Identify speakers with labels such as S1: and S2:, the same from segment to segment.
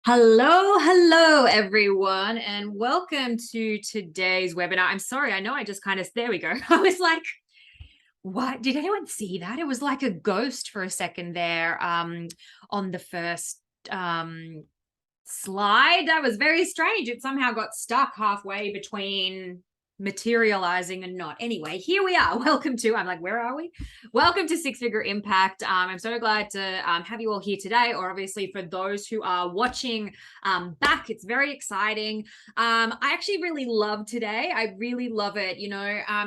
S1: Hello, everyone, and welcome to today's webinar. I'm sorry, I know I just there we go. I was like, what? Did anyone see that? It was like a ghost for a second there on the first slide. That was very strange. It somehow got stuck halfway between materializing and not. Anyway, here we are. I'm like, where are we? Welcome to Six Figure Impact. I'm so glad to have you all here today, or obviously for those who are watching back, it's very exciting. I actually really love today. I really love it.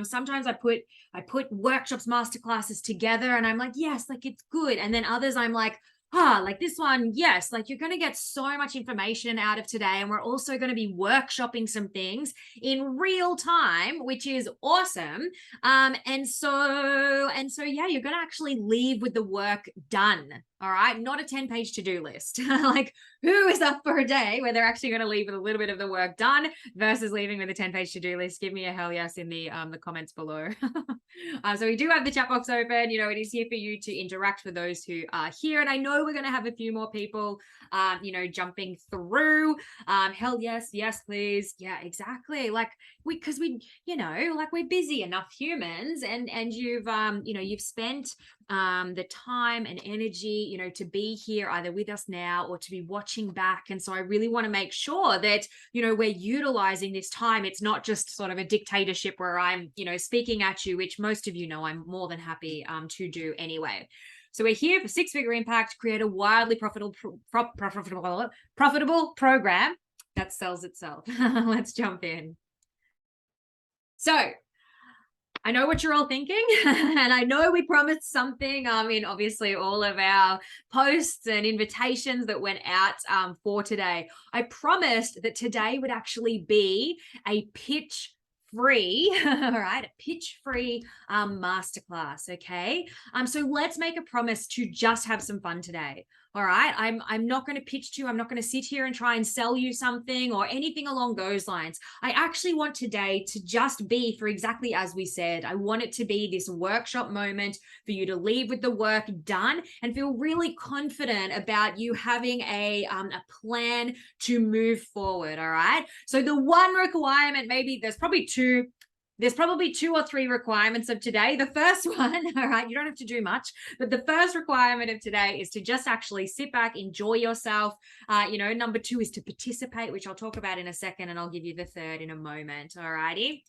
S1: Sometimes I put workshops, masterclasses together and I'm like, yes, like it's good. And then others I'm like this one, yes, like you're going to get so much information out of today. And we're also going to be workshopping some things in real time, which is awesome. And so, yeah, you're going to actually leave with the work done. All right. Not a 10-page to-do list. Like, who is up for a day where they're actually going to leave with a little bit of the work done versus leaving with a 10-page to-do list? Give me a hell yes in the comments below. So we do have the chat box open. It is here for you to interact with those who are here. And I know we're going to have a few more people, jumping through. Hell yes, yes, please. Yeah, exactly. Because we're busy enough humans, and you've spent the time and energy, to be here either with us now or to be watching back. And so I really want to make sure that, we're utilizing this time. It's not just sort of a dictatorship where I'm, speaking at you, which most of you know I'm more than happy to do anyway. So we're here for Six Figure Impact, create a wildly profitable program that sells itself. Let's jump in. So I know what you're all thinking, and I know we promised something in obviously all of our posts and invitations that went out for today. I promised that today would actually be a pitch free, all right, a pitch free masterclass. Okay. So let's make a promise to just have some fun today. All right. I'm not going to pitch to you. I'm not going to sit here and try and sell you something or anything along those lines. I actually want today to just be for exactly as we said. I want it to be this workshop moment for you to leave with the work done and feel really confident about you having a plan to move forward. All right. So the one requirement, maybe there's probably two or three requirements of today. The first one, all right, you don't have to do much, but the first requirement of today is to just actually sit back, enjoy yourself. Number two is to participate, which I'll talk about in a second, and I'll give you the third in a moment. All righty.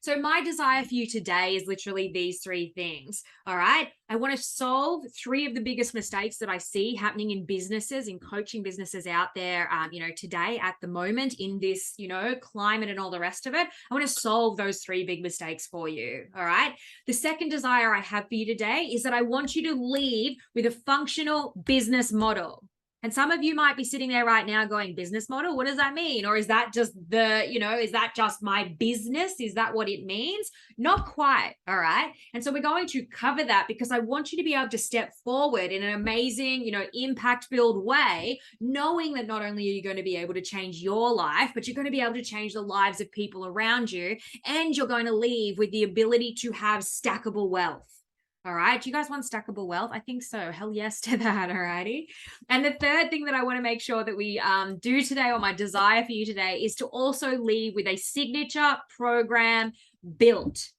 S1: So my desire for you today is literally these three things. All right. I want to solve three of the biggest mistakes that I see happening in businesses, in coaching businesses out there, today at the moment in this, climate and all the rest of it. I want to solve those three big mistakes for you. All right. The second desire I have for you today is that I want you to leave with a functional business model. And some of you might be sitting there right now going, business model, what does that mean? Or is that just is that just my business? Is that what it means? Not quite. All right. And so we're going to cover that because I want you to be able to step forward in an amazing, impact-filled way, knowing that not only are you going to be able to change your life, but you're going to be able to change the lives of people around you. And you're going to leave with the ability to have stackable wealth. All right. Do you guys want stackable wealth? I think so. Hell yes to that. All righty. And the third thing that I want to make sure that we do today, or my desire for you today, is to also leave with a signature program built.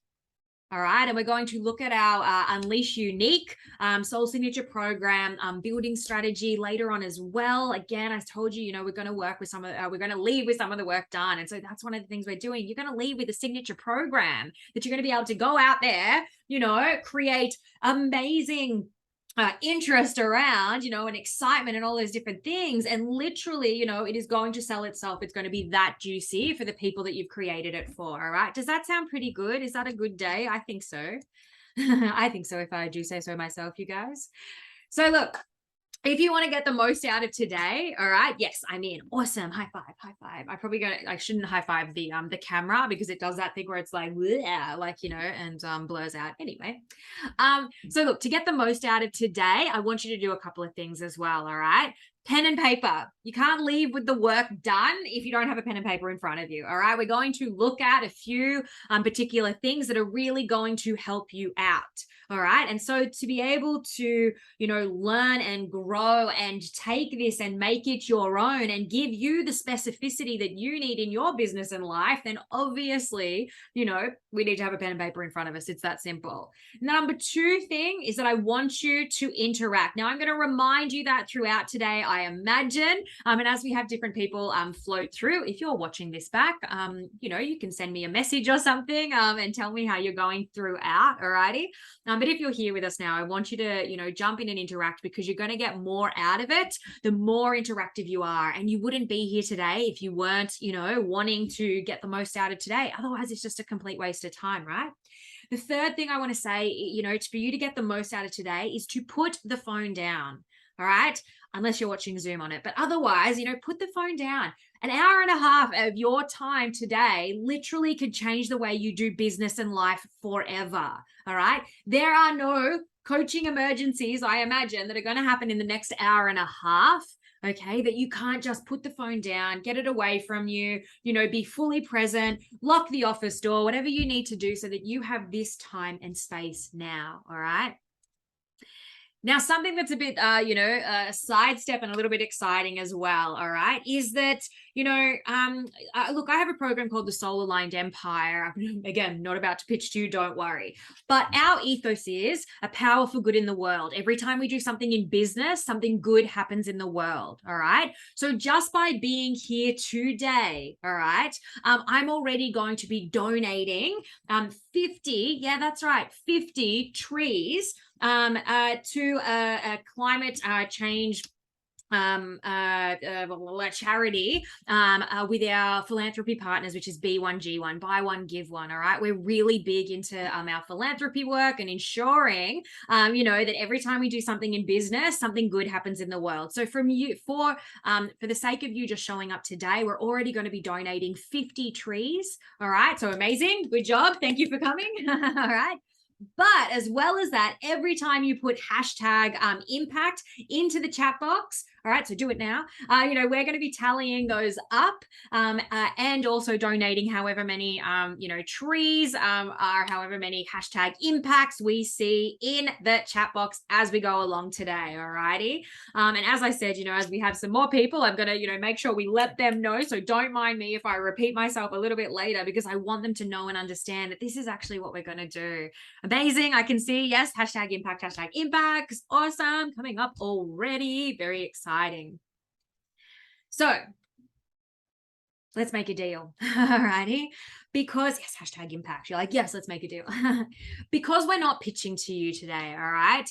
S1: All right. And we're going to look at our Unleash Unique Soul Signature program building strategy later on as well. Again, I told you, we're going to work with we're going to leave with some of the work done. And so that's one of the things we're doing. You're going to leave with a signature program that you're going to be able to go out there, create amazing interest around, and excitement and all those different things. And literally, it is going to sell itself. It's going to be that juicy for the people that you've created it for. All right. Does that sound pretty good? Is that a good day? I think so. I think so, if I do say so myself, you guys. So look, if you want to get the most out of today, all right, yes, I'm in. Awesome. High five, high five. I shouldn't high five the camera because it does that thing where it's like, and blurs out. Anyway, so look, to get the most out of today, I want you to do a couple of things as well. All right. pen and paper. You can't leave with the work done if you don't have a pen and paper in front of you. All right. We're going to look at a few particular things that are really going to help you out. All right. And so to be able to, learn and grow and take this and make it your own and give you the specificity that you need in your business and life, then obviously, we need to have a pen and paper in front of us. It's that simple. Number two thing is that I want you to interact. Now, I'm going to remind you that throughout today, I imagine, and as we have different people float through, if you're watching this back, you can send me a message or something and tell me how you're going throughout. All righty. But if you're here with us now, I want you to, jump in and interact, because you're going to get more out of it the more interactive you are. And you wouldn't be here today if you weren't, wanting to get the most out of today. Otherwise, it's just a complete waste of time, right? The third thing I want to say, for you to get the most out of today is to put the phone down. All right. Unless you're watching Zoom on it. But otherwise, put the phone down. An hour and a half of your time today literally could change the way you do business and life forever. All right. There are no coaching emergencies, I imagine, that are going to happen in the next hour and a half. Okay, that you can't just put the phone down, get it away from you, be fully present, lock the office door, whatever you need to do so that you have this time and space now. All right. Now, something that's a bit, a sidestep and a little bit exciting as well, all right, is that, look, I have a program called the Soul Aligned Empire. Again, not about to pitch to you, don't worry. But our ethos is a power for good in the world. Every time we do something in business, something good happens in the world, all right? So just by being here today, all right, I'm already going to be donating 50, yeah, that's right, 50 trees to a climate change charity with our philanthropy partners, which is B1G1, buy one, give one. All right. We're really big into our philanthropy work and ensuring, that every time we do something in business, something good happens in the world. So for the sake of you just showing up today, we're already going to be donating 50 trees. All right. So amazing. Good job. Thank you for coming. All right. But as well as that, every time you put hashtag impact into the chat box, all right, so do it now. We're going to be tallying those up and also donating however many, trees are however many hashtag impacts we see in the chat box as we go along today. All righty. And as I said, as we have some more people, I'm going to, make sure we let them know. So don't mind me if I repeat myself a little bit later, because I want them to know and understand that this is actually what we're going to do. Amazing. I can see, yes, hashtag impacts. Awesome. Coming up already. Very exciting. So let's make a deal. All righty. Because, yes, hashtag impact. You're like, yes, let's make a deal. Because we're not pitching to you today, all right?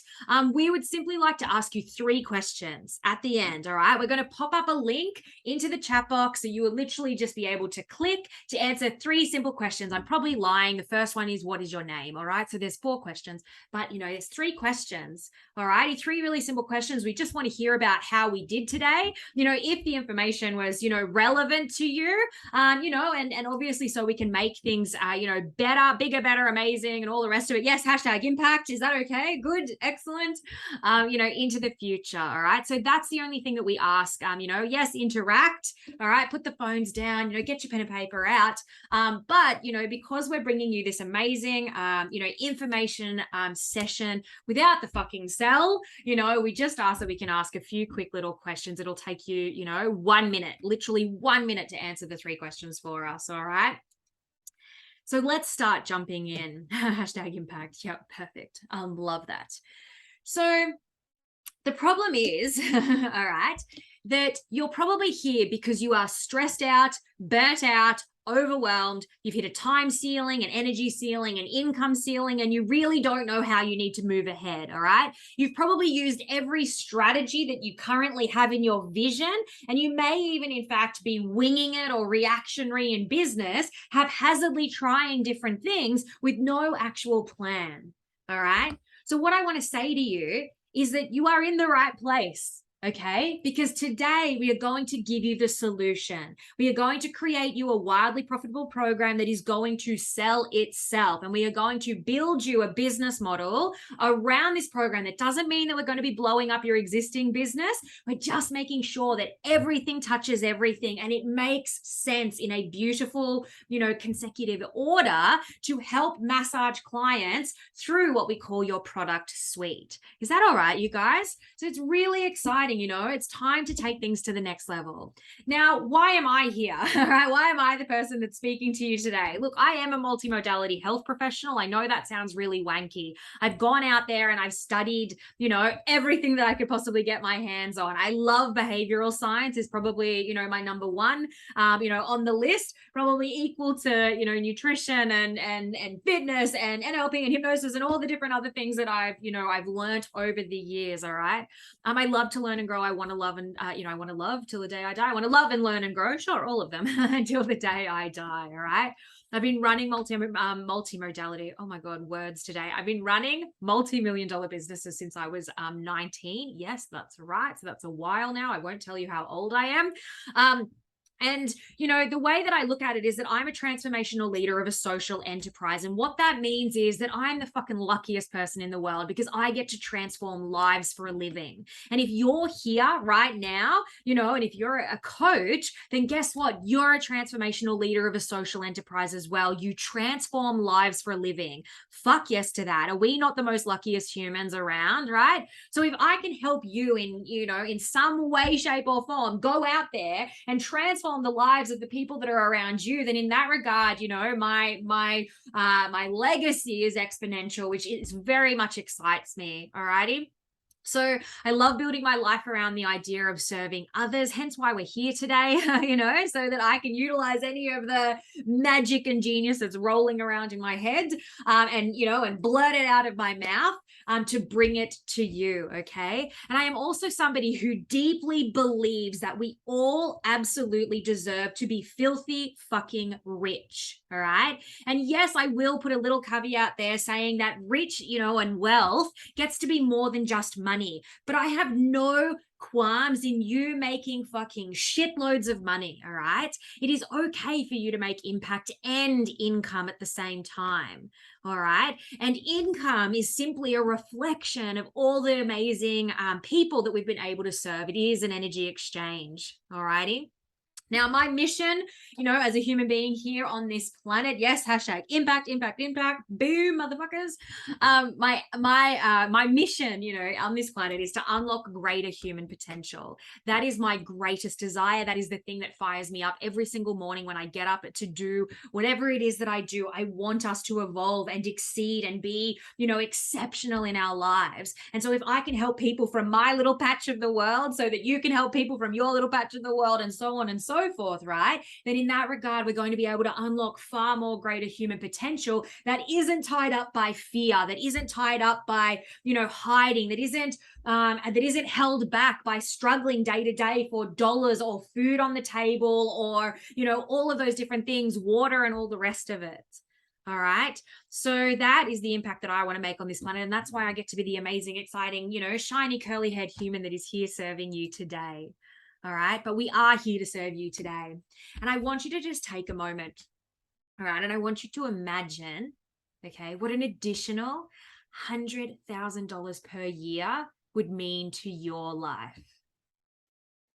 S1: We would simply like to ask you 3 questions at the end, all right? We're going to pop up a link into the chat box, so you will literally just be able to click to answer 3 simple questions. I'm probably lying. The first one is, what is your name, all right? So there's 4 questions, but, there's 3 questions, all righty? 3 really simple questions. We just want to hear about how we did today, if the information was, relevant to you, and obviously so we can make things, better, bigger, better, amazing, and all the rest of it. Yes, hashtag impact. Is that okay? Good, excellent. Into the future. All right. So that's the only thing that we ask. Yes, interact. All right. Put the phones down. Get your pen and paper out. But because we're bringing you this amazing, information session without the fucking sell, we just ask that we can ask a few quick little questions. It'll take you, 1 minute, literally 1 minute to answer the 3 questions for us. All right. So let's start jumping in. Hashtag impact. Yep, perfect. Love that. So the problem is, all right, that you're probably here because you are stressed out, burnt out, overwhelmed. You've hit a time ceiling, an energy ceiling, an income ceiling, and you really don't know how you need to move ahead. All right. You've probably used every strategy that you currently have in your vision, and you may even, in fact, be winging it or reactionary in business, haphazardly trying different things with no actual plan. All right. So what I want to say to you is that you are in the right place. Okay, because today we are going to give you the solution. We are going to create you a wildly profitable program that is going to sell itself. And we are going to build you a business model around this program. That doesn't mean that we're going to be blowing up your existing business. We're just making sure that everything touches everything and it makes sense in a beautiful, consecutive order to help massage clients through what we call your product suite. Is that all right, you guys? So it's really exciting. It's time to take things to the next level. Now, why am I here? All right, why am I the person that's speaking to you today? Look, I am a multimodality health professional. I know that sounds really wanky. I've gone out there and I've studied, everything that I could possibly get my hands on. I love behavioral science, is probably, my number one, on the list, probably equal to, nutrition and fitness and NLP and hypnosis and all the different other things that I've learned over the years. All right. I love to learn and grow. I want to love and, I want to love till the day I die. I want to love and learn and grow. Sure, all of them until the day I die. All right. I've been running multimodality. Oh my God, words today. I've been running multi-million-dollar businesses since I was 19. Yes, that's right. So that's a while now. I won't tell you how old I am. And, the way that I look at it is that I'm a transformational leader of a social enterprise. And what that means is that I'm the fucking luckiest person in the world because I get to transform lives for a living. And if you're here right now, and if you're a coach, then guess what? You're a transformational leader of a social enterprise as well. You transform lives for a living. Fuck yes to that. Are we not the most luckiest humans around, right? So if I can help you in some way, shape, or form, go out there and transform the lives of the people that are around you, then in that regard, my legacy is exponential, which is very much excites me. All righty. So I love building my life around the idea of serving others, hence why we're here today, so that I can utilize any of the magic and genius that's rolling around in my head, and blurt it out of my mouth to bring it to you, okay? And I am also somebody who deeply believes that we all absolutely deserve to be filthy fucking rich, all right? And yes, I will put a little caveat there saying that rich, and wealth gets to be more than just money. But I have no qualms in you making fucking shitloads of money, all right? It is okay for you to make impact and income at the same time, all right? And income is simply a reflection of all the amazing people that we've been able to serve. It is an energy exchange, all righty? Now, my mission, as a human being here on this planet, yes, hashtag impact, boom, motherfuckers. My mission, on this planet is to unlock greater human potential. That is my greatest desire. That is the thing that fires me up every single morning when I get up to do whatever it is that I do. I want us to evolve and exceed and be, exceptional in our lives. And so if I can help people from my little patch of the world so that you can help people from your little patch of the world and so on and so forth, right? Then in that regard, we're going to be able to unlock far more greater human potential that isn't tied up by fear, that isn't tied up by, hiding, that isn't held back by struggling day to day for dollars or food on the table or, all of those different things, water and all the rest of it. All right. So that is the impact that I want to make on this planet. And that's why I get to be the amazing, exciting, shiny, curly haired human that is here serving you today. All right. But we are here to serve you today. And I want you to just take a moment. All right. And I want you to imagine, okay, what an additional $100,000 per year would mean to your life.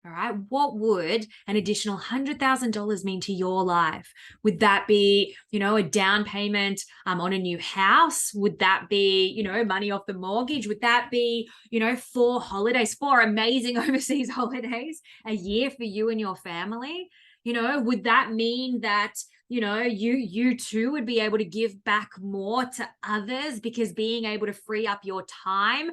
S1: All right. What would an additional $100,000 mean to your life? Would that be, a down payment on a new house? Would that be, money off the mortgage? Would that be, 4 holidays, 4 amazing overseas holidays a year for you and your family? Would that mean that, you too would be able to give back more to others because being able to free up your time,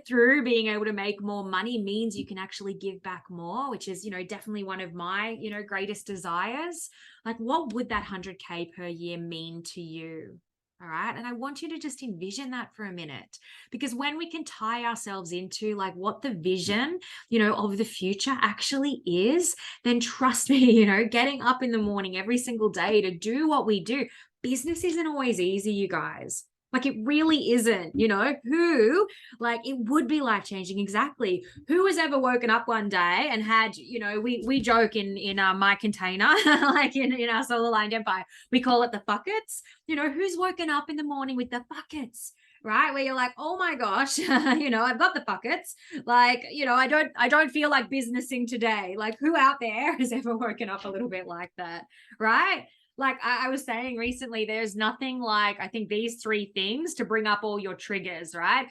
S1: through being able to make more money means you can actually give back more, which is, definitely one of my, greatest desires. Like, what would that 100K per year mean to you? All right. And I want you to just envision that for a minute, because when we can tie ourselves into like what the vision, of the future actually is, then trust me, getting up in the morning every single day to do what we do, business isn't always easy, you guys. Like it really isn't, you know, who, like it would be life-changing. Exactly. Who has ever woken up one day and had, you know, we joke in my container, like in our solar aligned empire, we call it the buckets. You know, who's woken up in the morning with the buckets, right? Where you're like, oh my gosh, you know, I've got the buckets. Like, you know, I don't feel like businessing today. Like who out there has ever woken up a little bit like that, right? Like I was saying recently, there's nothing like, I think, these three things to bring up all your triggers, right?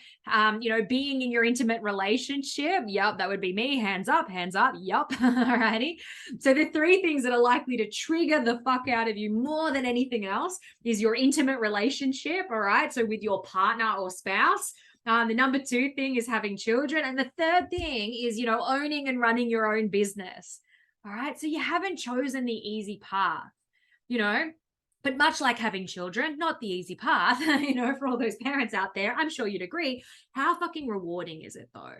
S1: You know, being in your intimate relationship. Yep, that would be me. Hands up, hands up. Yep. Alrighty. So the three things that are likely to trigger the fuck out of you more than anything else is your intimate relationship. All right. So with your partner or spouse. The number two thing is having children. And the third thing is, you know, owning and running your own business. All right. So you haven't chosen the easy path, you know, but much like having children, not the easy path, you know, for all those parents out there, I'm sure you'd agree. How fucking rewarding is it though?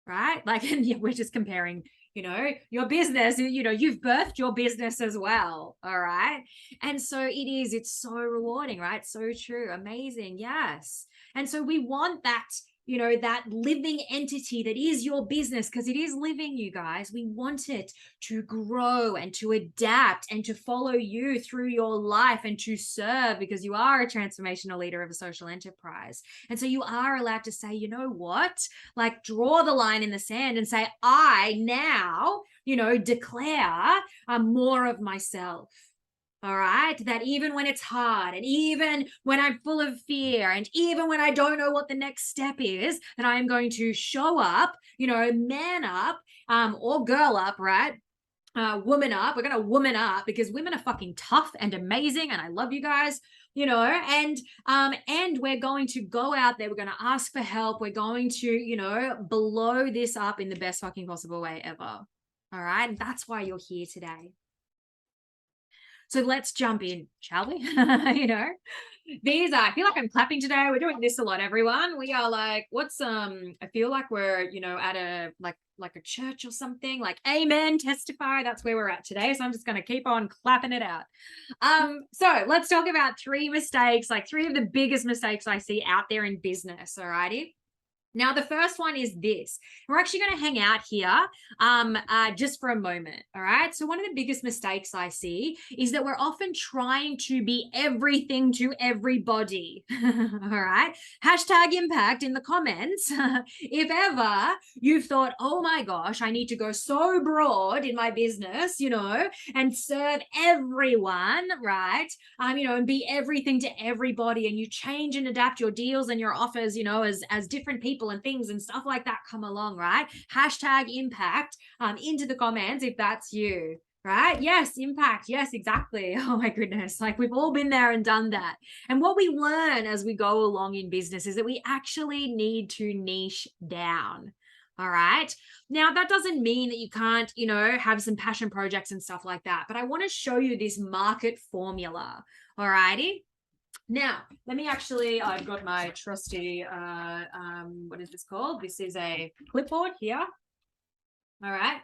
S1: Right? Like, and yeah, we're just comparing, you know, your business, you know, you've birthed your business as well. All right. And so it's so rewarding, right? So true. Amazing. Yes. And so we want that, you know, that living entity that is your business, because it is living, you guys. We want it to grow and to adapt and to follow you through your life and to serve, because you are a transformational leader of a social enterprise. And so you are allowed to say, you know what, like draw the line in the sand and say, I now, you know, declare more of myself. All right. That even when it's hard and even when I'm full of fear and even when I don't know what the next step is, that I am going to show up, you know, man up, or girl up, right? Woman up. We're going to woman up because women are fucking tough and amazing. And I love you guys, you know, and we're going to go out there. We're going to ask for help. We're going to, you know, blow this up in the best fucking possible way ever. All right. And that's why you're here today. So let's jump in, shall we? You know, these are, I feel like I'm clapping today. We're doing this a lot, everyone. We are like, I feel like we're, you know, at a, like a church or something, like amen, testify. That's where we're at today. So I'm just going to keep on clapping it out. So let's talk about three mistakes, like three of the biggest mistakes I see out there in business. All righty. Now, the first one is this. We're actually going to hang out here just for a moment, all right? So one of the biggest mistakes I see is that we're often trying to be everything to everybody, all right? Hashtag impact in the comments. If ever you've thought, oh my gosh, I need to go so broad in my business, you know, and serve everyone, right? You know, and be everything to everybody, and you change and adapt your deals and your offers, you know, as different people and things and stuff like that come along, right? Hashtag impact into the comments if that's you, right? Yes, impact. Yes, exactly. Oh my goodness. Like we've all been there and done that. And what we learn as we go along in business is that we actually need to niche down. All right. Now, that doesn't mean that you can't, you know, have some passion projects and stuff like that. But I want to show you this market formula. All righty. Now, let me actually, I've got my trusty, what is this called? This is a clipboard here. All right.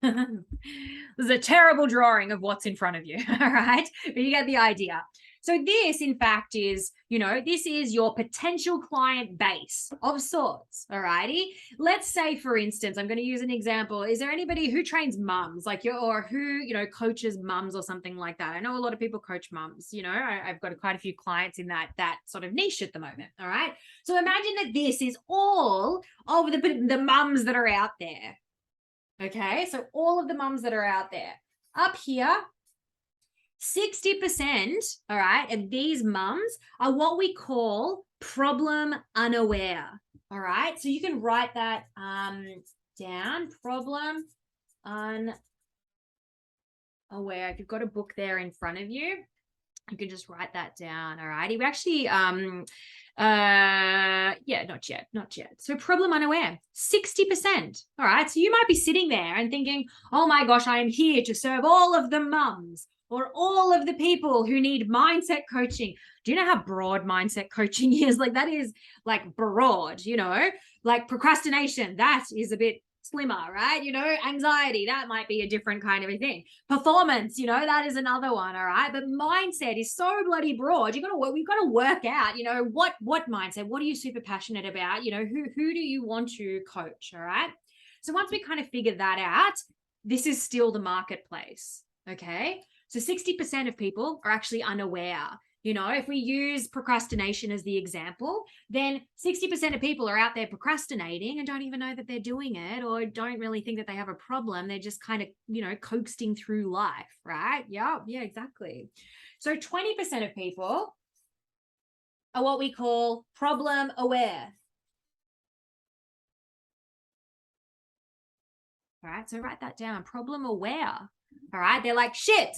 S1: This is a terrible drawing of what's in front of you. All right. But you get the idea. So this, in fact, is, you know, this is your potential client base of sorts. All righty. Let's say, for instance, I'm going to use an example. Is there anybody who trains mums, like or who, you know, coaches mums or something like that? I know a lot of people coach mums. You know, I've got quite a few clients in that sort of niche at the moment. All right. So imagine that this is all of the mums that are out there. Okay. So all of the mums that are out there up here. 60%, all right, of these mums are what we call problem unaware. All right. So you can write that down. Problem unaware. If you've got a book there in front of you, you can just write that down. All righty. We actually yeah, not yet. So problem unaware, 60%. All right. So you might be sitting there and thinking, oh my gosh, I am here to serve all of the mums or all of the people who need mindset coaching. Do you know how broad mindset coaching is? Like that is like broad, you know, like procrastination. That is a bit slimmer, right? Anxiety, that might be a different kind of a thing. Performance, that is another one, all right? But mindset is so bloody broad. We've got to work out, what mindset, what are you super passionate about? Who do you want to coach, all right? So once we kind of figure that out, this is still the marketplace, okay? So 60% of people are actually unaware. If we use procrastination as the example, then 60% of people are out there procrastinating and don't even know that they're doing it, or don't really think that they have a problem. They're just kind of, coasting through life, right? Yeah, exactly. So 20% of people are what we call problem aware. All right, so write that down, problem aware. All right, they're like, shit,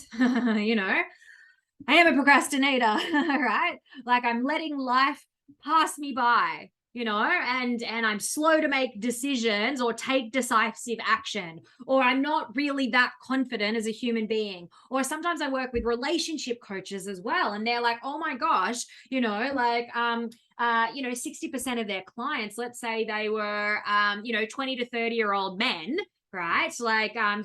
S1: I am a procrastinator, right? Like I'm letting life pass me by, and I'm slow to make decisions or take decisive action, or I'm not really that confident as a human being. Or sometimes I work with relationship coaches as well, and they're like, oh my gosh, 60% of their clients, let's say they were 20 to 30-year-old men, right?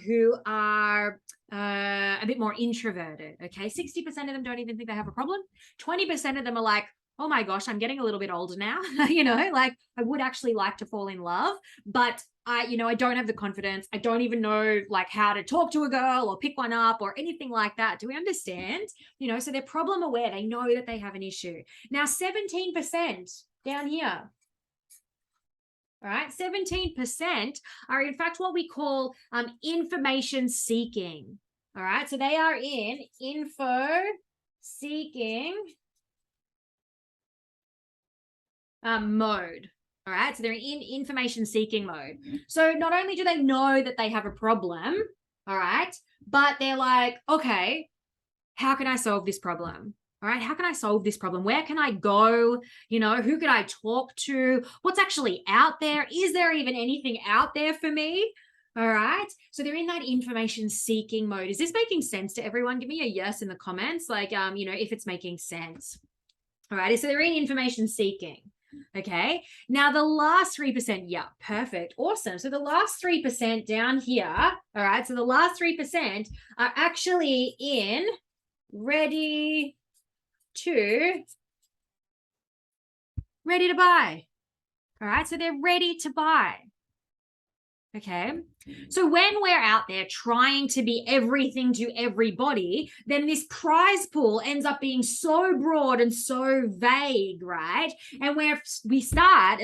S1: Who are a bit more introverted. Okay. 60% of them don't even think they have a problem. 20% of them are like, oh my gosh, I'm getting a little bit older now. I would actually like to fall in love, but I don't have the confidence. I don't even know how to talk to a girl or pick one up or anything like that. Do we understand? So they're problem aware. They know that they have an issue. Now, 17% down here. All right, 17% are in fact what we call information seeking. All right, so they are in info seeking mode. All right, so they're in information seeking mode. So not only do they know that they have a problem, all right, but they're like, okay, how can I solve this problem? All right, how can I solve this problem? Where can I go? Who could I talk to? What's actually out there? Is there even anything out there for me? All right, so they're in that information seeking mode. Is this making sense to everyone? Give me a yes in the comments, if it's making sense. All right, so they're in information seeking. Okay, now the last 3%, yeah, perfect, awesome. So the last 3% down here, all right, so the last 3% are actually in ready to buy. All right, so they're ready to buy. Okay, so when we're out there trying to be everything to everybody, then this prize pool ends up being so broad and so vague, right? And we start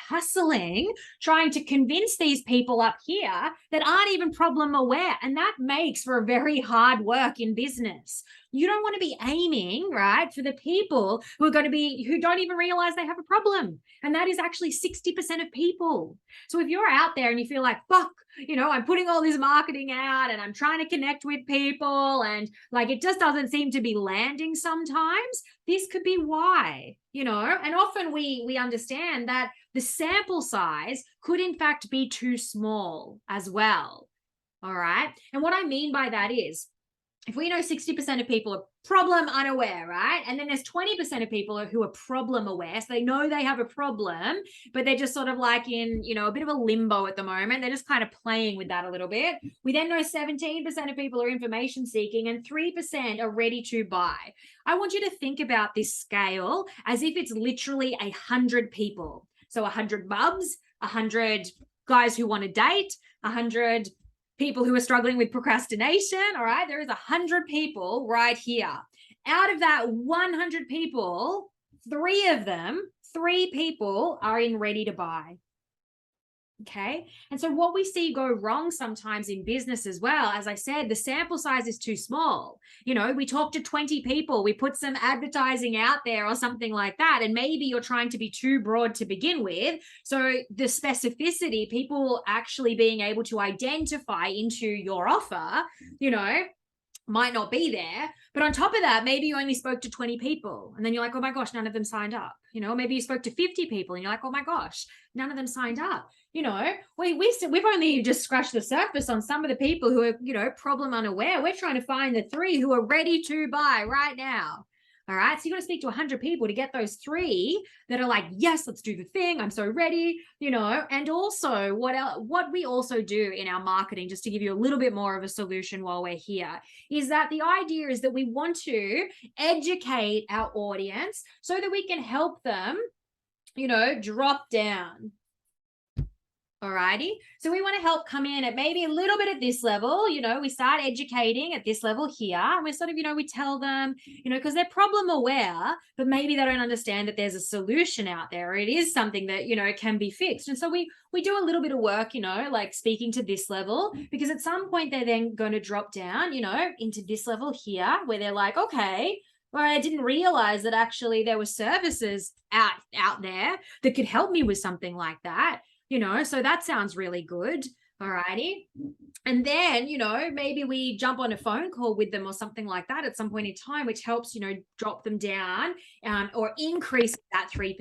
S1: hustling, trying to convince these people up here that aren't even problem aware. And that makes for a very hard work in business. You don't want to be aiming, right, for the people who don't even realize they have a problem. And that is actually 60% of people. So if you're out there and you feel like, fuck, I'm putting all this marketing out and I'm trying to connect with people and it just doesn't seem to be landing sometimes, this could be why, and often we understand that the sample size could in fact be too small as well. All right. And what I mean by that is, if we know 60% of people are problem unaware, right? And then there's 20% of people who are problem aware. So they know they have a problem, but they're just sort of in, a bit of a limbo at the moment. They're just kind of playing with that a little bit. We then know 17% of people are information seeking and 3% are ready to buy. I want you to think about this scale as if it's literally 100 people. So 100 bubs, 100 guys who want to date, 100 people who are struggling with procrastination. All right, there is 100 people right here. Out of that 100 people, 3 people are in ready to buy. Okay. And so what we see go wrong sometimes in business as well, as I said, the sample size is too small. We talk to 20 people, we put some advertising out there or something like that. And maybe you're trying to be too broad to begin with. So the specificity, people actually being able to identify into your offer, might not be there. But on top of that, maybe you only spoke to 20 people and then you're like, oh my gosh, none of them signed up. Maybe you spoke to 50 people and you're like, oh my gosh, none of them signed up. We've only just scratched the surface on some of the people who are, problem unaware. We're trying to find the 3 who are ready to buy right now. All right. So you got to speak to 100 people to get those 3 that are like, yes, let's do the thing. I'm so ready, and also what we also do in our marketing, just to give you a little bit more of a solution while we're here, is that the idea is that we want to educate our audience so that we can help them, drop down. Alrighty. So we want to help come in at maybe a little bit at this level, we start educating at this level here. And we're sort of, we tell them, because they're problem aware, but maybe they don't understand that there's a solution out there. Or it is something that, can be fixed. And so we do a little bit of work, like speaking to this level, because at some point they're then going to drop down, into this level here where they're like, okay, well, I didn't realize that actually there were services out there that could help me with something like that. So that sounds really good. All righty. And then, maybe we jump on a phone call with them or something like that at some point in time, which helps, drop them down or increase that 3%.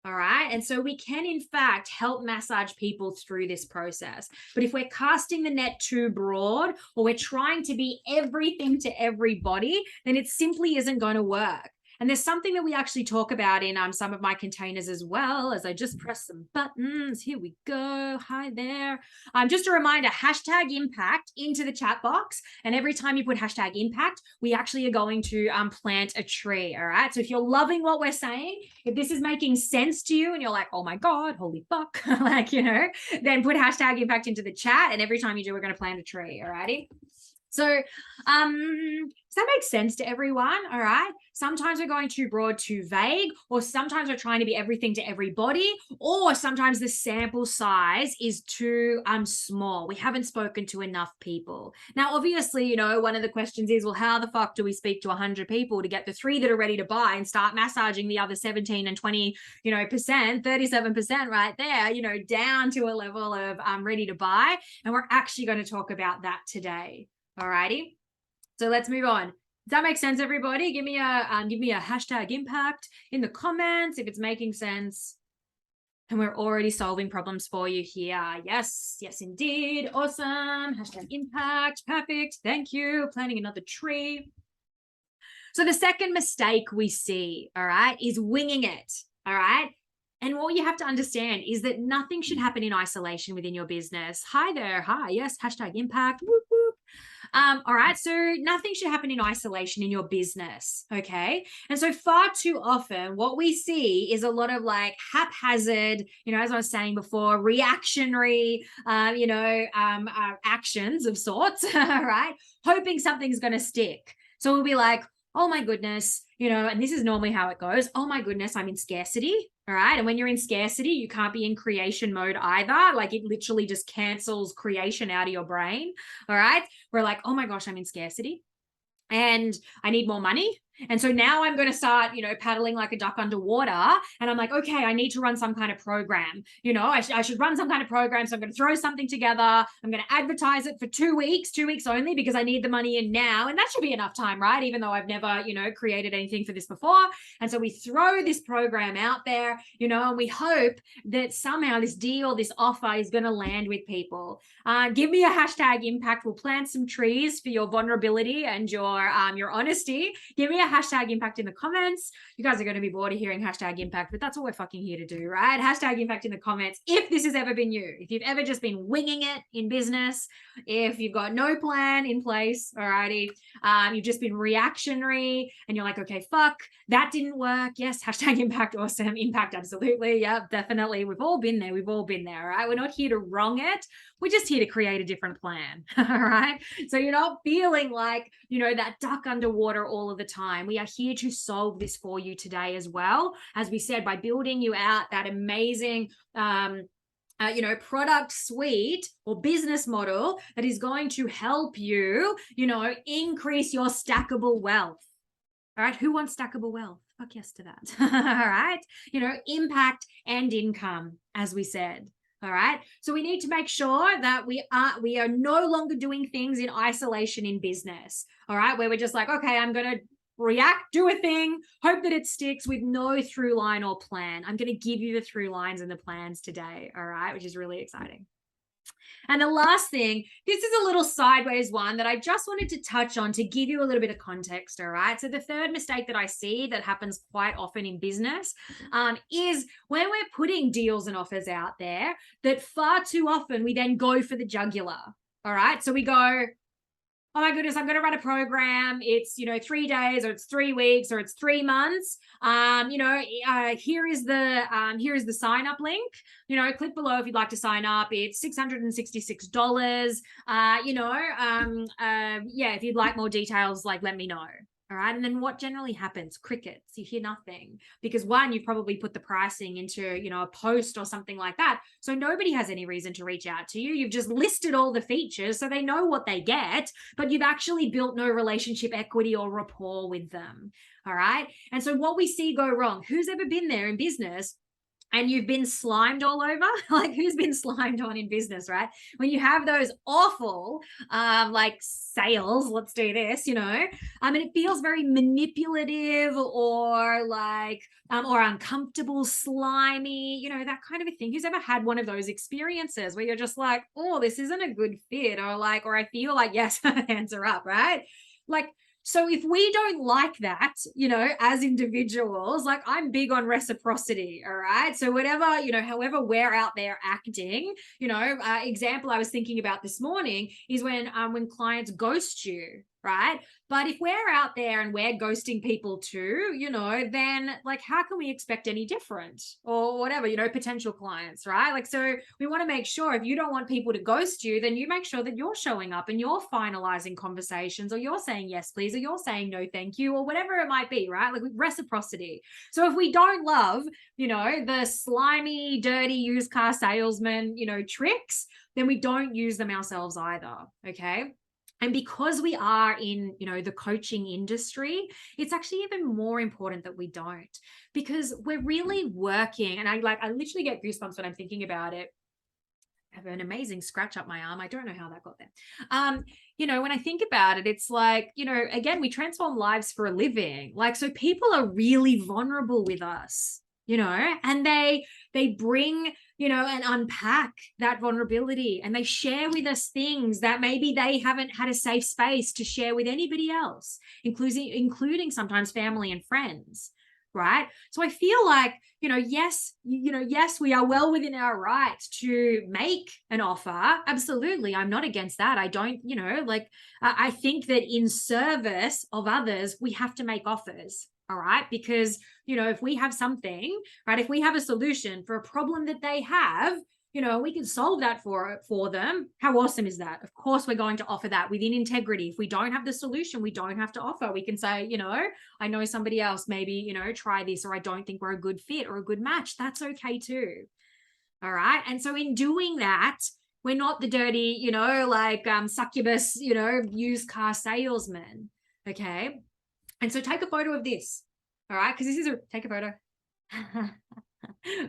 S1: All right. And so we can, in fact, help massage people through this process. But if we're casting the net too broad or we're trying to be everything to everybody, then it simply isn't going to work. And there's something that we actually talk about in some of my containers as well, as I just press some buttons. Here we go. Hi there. Just a reminder, hashtag impact into the chat box. And every time you put hashtag impact, we actually are going to plant a tree. All right. So if you're loving what we're saying, if this is making sense to you and you're like, oh my God, holy fuck, then put hashtag impact into the chat. And every time you do, we're going to plant a tree. All righty. So does that make sense to everyone? All right. Sometimes we're going too broad, too vague, or sometimes we're trying to be everything to everybody, or sometimes the sample size is too small. We haven't spoken to enough people. Now, obviously, one of the questions is, well, how the fuck do we speak to 100 people to get the 3 that are ready to buy and start massaging the other 17 and 20, percent, 37% right there, down to a level of ready to buy. And we're actually going to talk about that today. All righty. So let's move on. Does that make sense, everybody? Give me a hashtag impact in the comments if it's making sense. And we're already solving problems for you here. Yes, yes, indeed. Awesome. Hashtag impact. Perfect. Thank you. Planting another tree. So the second mistake we see, all right, is winging it. All right. And what you have to understand is that nothing should happen in isolation within your business. Hi there. Hi. Yes. Hashtag impact. Whoop, whoop. All right. So nothing should happen in isolation in your business. Okay. And so far too often, what we see is a lot of like haphazard, as I was saying before, reactionary, actions of sorts, right? Hoping something's going to stick. So we'll be like, oh my goodness, and this is normally how it goes. Oh my goodness, I'm in scarcity. All right. And when you're in scarcity, you can't be in creation mode either. Like it literally just cancels creation out of your brain. All right. We're like, oh my gosh, I'm in scarcity and I need more money. And so now I'm going to start, paddling like a duck underwater. And I'm like, okay, I need to run some kind of program. I should run some kind of program. So I'm going to throw something together. I'm going to advertise it for 2 weeks only, because I need the money in now. And that should be enough time, right? Even though I've never, created anything for this before. And so we throw this program out there, and we hope that somehow this deal, this offer is going to land with people. Give me a hashtag impact. We'll plant some trees for your vulnerability and your honesty. Give me a hashtag impact in the comments. You guys are going to be bored of hearing hashtag impact, but that's what we're fucking here to do, right? Hashtag impact in the comments if this has ever been you, if you've ever just been winging it in business, if you've got no plan in place, alrighty, you've just been reactionary and you're like, okay, fuck, that didn't work. Yes, hashtag impact, awesome. Impact, absolutely. Yeah, definitely. We've all been there, right? We're not here to wrong it. We're just here to create a different plan, all right? So you're not feeling like, that duck underwater all of the time. We are here to solve this for you today as well. As we said, by building you out that amazing, product suite or business model that is going to help you, increase your stackable wealth. All right. Who wants stackable wealth? Fuck yes to that. All right. Impact and income, as we said. All right. So we need to make sure that we are no longer doing things in isolation in business. All right. Where we're just like, okay, I'm going to react, do a thing, hope that it sticks with no through line or plan. I'm going to give you the through lines and the plans today. All right. Which is really exciting. And the last thing, this is a little sideways one that I just wanted to touch on to give you a little bit of context. All right. So the third mistake that I see that happens quite often in business is when we're putting deals and offers out there, that far too often we then go for the jugular. All right. So we go, oh my goodness, I'm going to run a program. It's, 3 days, or it's 3 weeks, or it's 3 months. Here is the sign up link. Click below if you'd like to sign up. It's $666. If you'd like more details, like, let me know. All right. And then what generally happens? Crickets. You hear nothing because, one, you've probably put the pricing into, a post or something like that. So nobody has any reason to reach out to you. You've just listed all the features so they know what they get, but you've actually built no relationship equity or rapport with them. All right. And so what we see go wrong, who's ever been there in business and you've been slimed all over? Like, who's been slimed on in business, right? When you have those awful, sales, let's do this, and it feels very manipulative or or uncomfortable, slimy, that kind of a thing. Who's ever had one of those experiences where you're just like, oh, this isn't a good fit, or I feel like, yes, hands are up, right? So if we don't like that, as individuals, I'm big on reciprocity. All right. So whatever, however we're out there acting, example I was thinking about this morning is when clients ghost you. Right. But if we're out there and we're ghosting people too, then how can we expect any different or whatever, potential clients, right? So we want to make sure if you don't want people to ghost you, then you make sure that you're showing up and you're finalizing conversations, or you're saying yes, please, or you're saying no, thank you, or whatever it might be, right? Reciprocity. So if we don't love, the slimy, dirty used car salesman, tricks, then we don't use them ourselves either. Okay. And because we are in, the coaching industry, it's actually even more important that we don't, because we're really working. And I literally get goosebumps when I'm thinking about it. I have an amazing scratch up my arm. I don't know how that got there. When I think about it, it's again, we transform lives for a living. So people are really vulnerable with us, and they bring, and unpack that vulnerability, and they share with us things that maybe they haven't had a safe space to share with anybody else, including sometimes family and friends. Right. So I feel like, yes, we are well within our right to make an offer. Absolutely. I'm not against that. I don't, I think that in service of others, we have to make offers. All right. Because, if we have something, right, if we have a solution for a problem that they have, we can solve that for them. How awesome is that? Of course, we're going to offer that within integrity. If we don't have the solution, we don't have to offer. We can say, I know somebody else, maybe, try this, or I don't think we're a good fit or a good match. That's okay too. All right. And so in doing that, we're not the dirty, succubus, used car salesman. Okay. And so take a photo of this. All right. Because take a photo.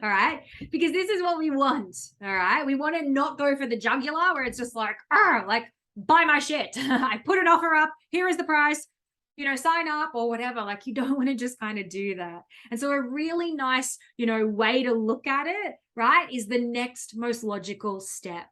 S1: All right. Because this is what we want. All right. We want to not go for the jugular where it's just buy my shit. I put an offer up. Here is the price, sign up or whatever. You don't want to just kind of do that. And so a really nice, way to look at it, right, is the next most logical step.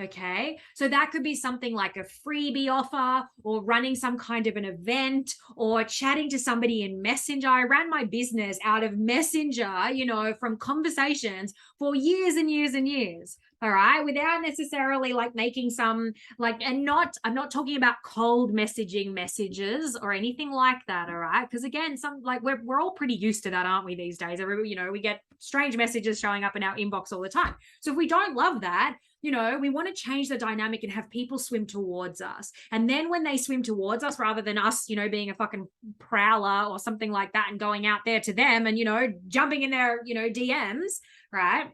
S1: Okay. So that could be something like a freebie offer, or running some kind of an event, or chatting to somebody in Messenger. I ran my business out of Messenger, from conversations for years and years and years. All right. Without necessarily making some I'm not talking about cold messaging messages or anything like that. All right. Because again, we're all pretty used to that, aren't we, these days? We get strange messages showing up in our inbox all the time. So if we don't love that, we want to change the dynamic and have people swim towards us. And then when they swim towards us, rather than us, being a fucking prowler or something like that and going out there to them and, jumping in their, DMs, right?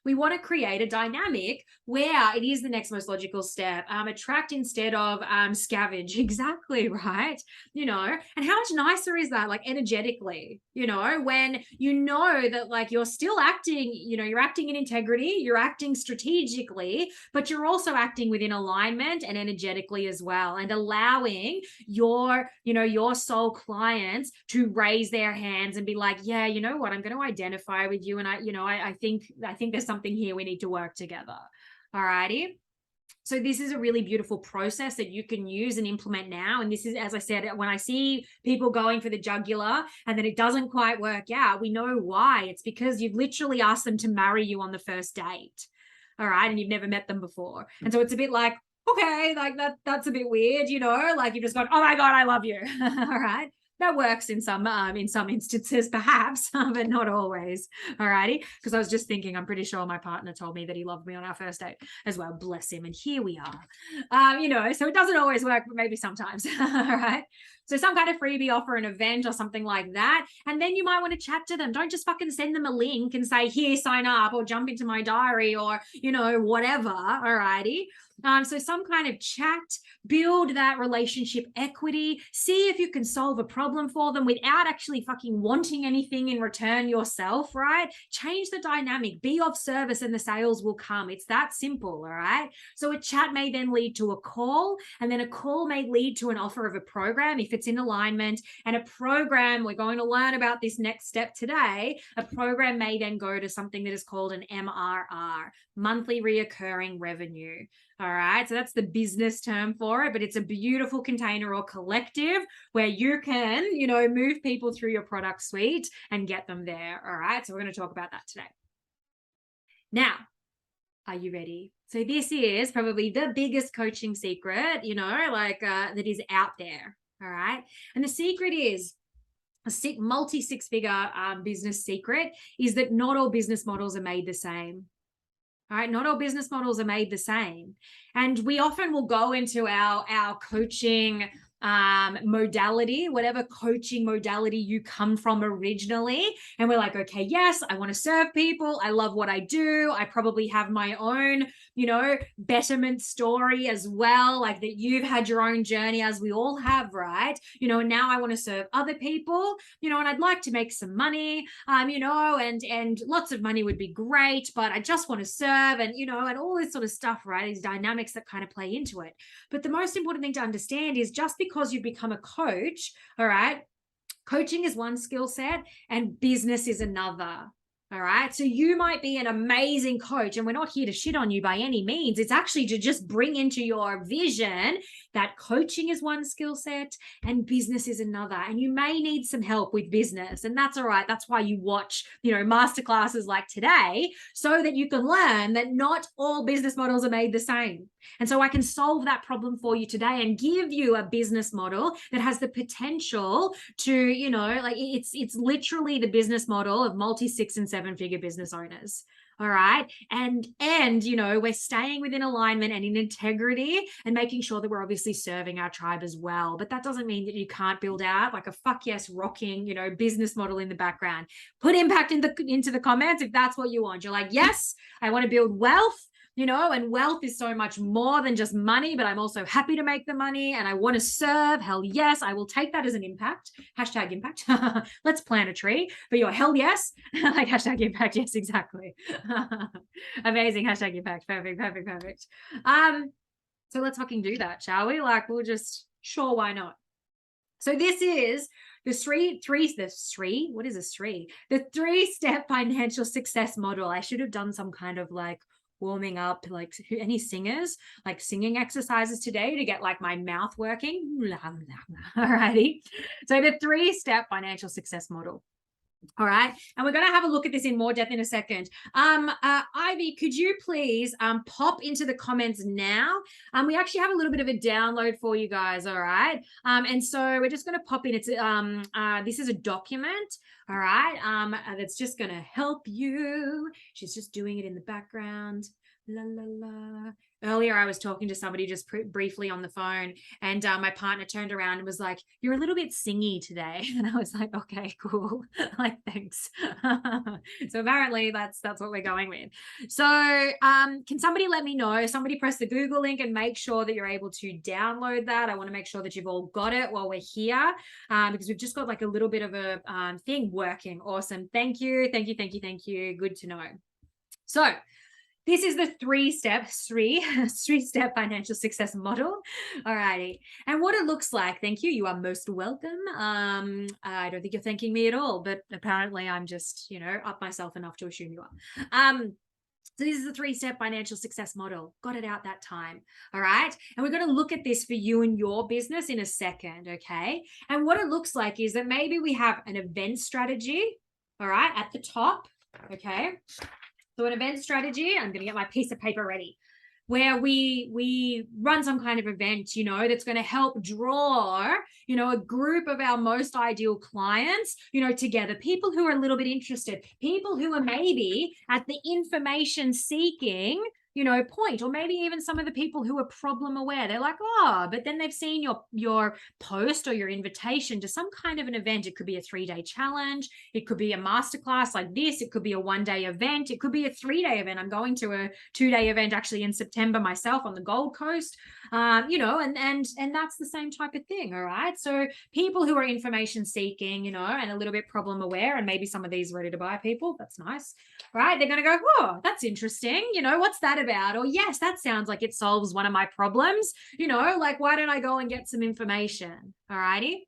S1: We want to create a dynamic where it is the next most logical step. Attract instead of scavenge. Exactly, right? And how much nicer is that, energetically, when that you're still acting, you're acting in integrity, you're acting strategically, but you're also acting within alignment and energetically as well, and allowing your soul clients to raise their hands and be like, yeah, you know what, I'm going to identify with you. And I think there's something here we need to work together. Alrighty. So this is a really beautiful process that you can use and implement now. And this is, as I said, when I see people going for the jugular and then it doesn't quite work out, we know why. It's because you've literally asked them to marry you on the first date. All right. And you've never met them before. And so it's a bit like, okay, like that's a bit weird, you know, like you've just gone, oh my God, I love you. All right. That works in some instances, perhaps, but not always. All righty. Because I was just thinking, I'm pretty sure my partner told me that he loved me on our first date as well. Bless him. And here we are. You know, so it doesn't always work, but maybe sometimes. All right. So some kind of freebie offer, an event or something like that. And then you might want to chat to them. Don't just fucking send them a link and say, here, sign up or jump into my diary or, you know, whatever. All righty. So some kind of chat, build that relationship equity, see if you can solve a problem for them without actually fucking wanting anything in return yourself, right? Change the dynamic, be of service and the sales will come. It's that simple, all right? So a chat may then lead to a call, and then a call may lead to an offer of a program if it's in alignment, and a program, we're going to learn about this next step today, a program may then go to something that is called an MRR, monthly reoccurring revenue. All right. So that's the business term for it, but it's a beautiful container or collective where you can, you know, move people through your product suite and get them there. All right. So we're going to talk about that today. Now, are you ready? So this is probably the biggest coaching secret, you know, like that is out there. All right. And the secret is, a multi six-figure business secret is that not all business models are made the same. All right, not all business models are made the same. And we often will go into our coaching modality, whatever coaching modality you come from originally. And we're like, okay, yes, I want to serve people. I love what I do. I probably have my own, you know, betterment story as well, like that you've had your own journey as we all have, right? You know, and now I want to serve other people, you know, and I'd like to make some money, you know, and lots of money would be great, but I just want to serve and, you know, and all this sort of stuff, right? These dynamics that kind of play into it. But the most important thing to understand is just because you become a coach, all right, coaching is one skill set and business is another. All right. So you might be an amazing coach, and we're not here to shit on you by any means. It's actually to just bring into your vision that coaching is one skill set and business is another. And you may need some help with business, and that's all right. That's why you watch, you know, masterclasses like today, so that you can learn that not all business models are made the same. And so I can solve that problem for you today and give you a business model that has the potential to, you know, like it's literally the business model of multi 6 and 7 figure business owners. All right. And, you know, we're staying within alignment and in integrity and making sure that we're obviously serving our tribe as well. But that doesn't mean that you can't build out like a fuck yes, rocking, you know, business model in the background. Put impact into the comments if that's what you want. You're like, yes, I want to build wealth. You know, and wealth is so much more than just money, but I'm also happy to make the money and I want to serve. Hell yes, I will take that as an impact. Hashtag impact. Let's plant a tree for your hell yes. Like hashtag impact. Yes, exactly. Amazing. Hashtag impact. Perfect, perfect, perfect. So let's fucking do that, shall we? Like, we'll just, sure, why not? So this is the what is a three? The 3-step financial success model. I should have done some kind of like warming up, like any singers, like singing exercises today to get like my mouth working. Alrighty. So the 3-step financial success model. All right. And we're going to have a look at this in more depth in a second. Ivy, could you please pop into the comments now? We actually have a little bit of a download for you guys. All right. And so we're just going to pop in. It's this is a document. All right. That's just going to help you. She's just doing it in the background. La, la, la. Earlier, I was talking to somebody just briefly on the phone, and my partner turned around and was like, "You're a little bit singy today," and I was like, "Okay, cool, like thanks." So apparently, that's what we're going with. So, can somebody let me know? Somebody press the Google link and make sure that you're able to download that. I want to make sure that you've all got it while we're here, because we've just got like a little bit of a thing working. Awesome, thank you, thank you, thank you, thank you. Good to know. So. This is the three-step financial success model. All righty. And what it looks like, thank you. You are most welcome. I don't think you're thanking me at all, but apparently I'm just, you know, up myself enough to assume you are. So this is the 3-step financial success model. Got it out that time. All right. And we're going to look at this for you and your business in a second. Okay. And what it looks like is that maybe we have an event strategy. All right. At the top. Okay. So an event strategy, I'm going to get my piece of paper ready, where we run some kind of event, that's going to help draw, a group of our most ideal clients, together, people who are a little bit interested, people who are maybe at the information seeking, point, or maybe even some of the people who are problem aware. They're like, oh, but then they've seen your post or your invitation to some kind of an event. It could be a 3-day challenge. It could be a masterclass like this. It could be a 1-day event. It could be a 3-day event. I'm going to a 2-day event actually in September myself on the Gold Coast, and that's the same type of thing. All right. So people who are information seeking, and a little bit problem aware, and maybe some of these ready to buy people, that's nice, right? They're going to go, oh, that's interesting. What's that about? Or yes, that sounds like it solves one of my problems. Like, why don't I go and get some information? All righty.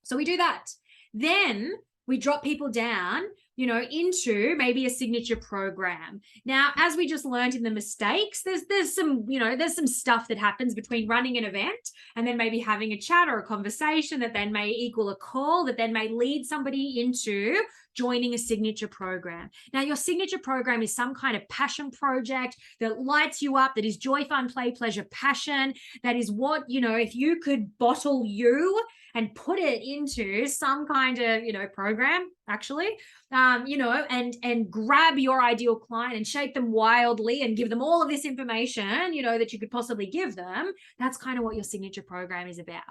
S1: So we do that. Then we drop people down, into maybe a signature program. Now, as we just learned in the mistakes, there's some stuff that happens between running an event and then maybe having a chat or a conversation that then may equal a call that then may lead somebody into joining a signature program. Now, your signature program is some kind of passion project that lights you up, that is joy, fun, play, pleasure, passion. That is what, if you could bottle you and put it into some kind of, program, actually, and grab your ideal client and shake them wildly and give them all of this information, that you could possibly give them. That's kind of what your signature program is about.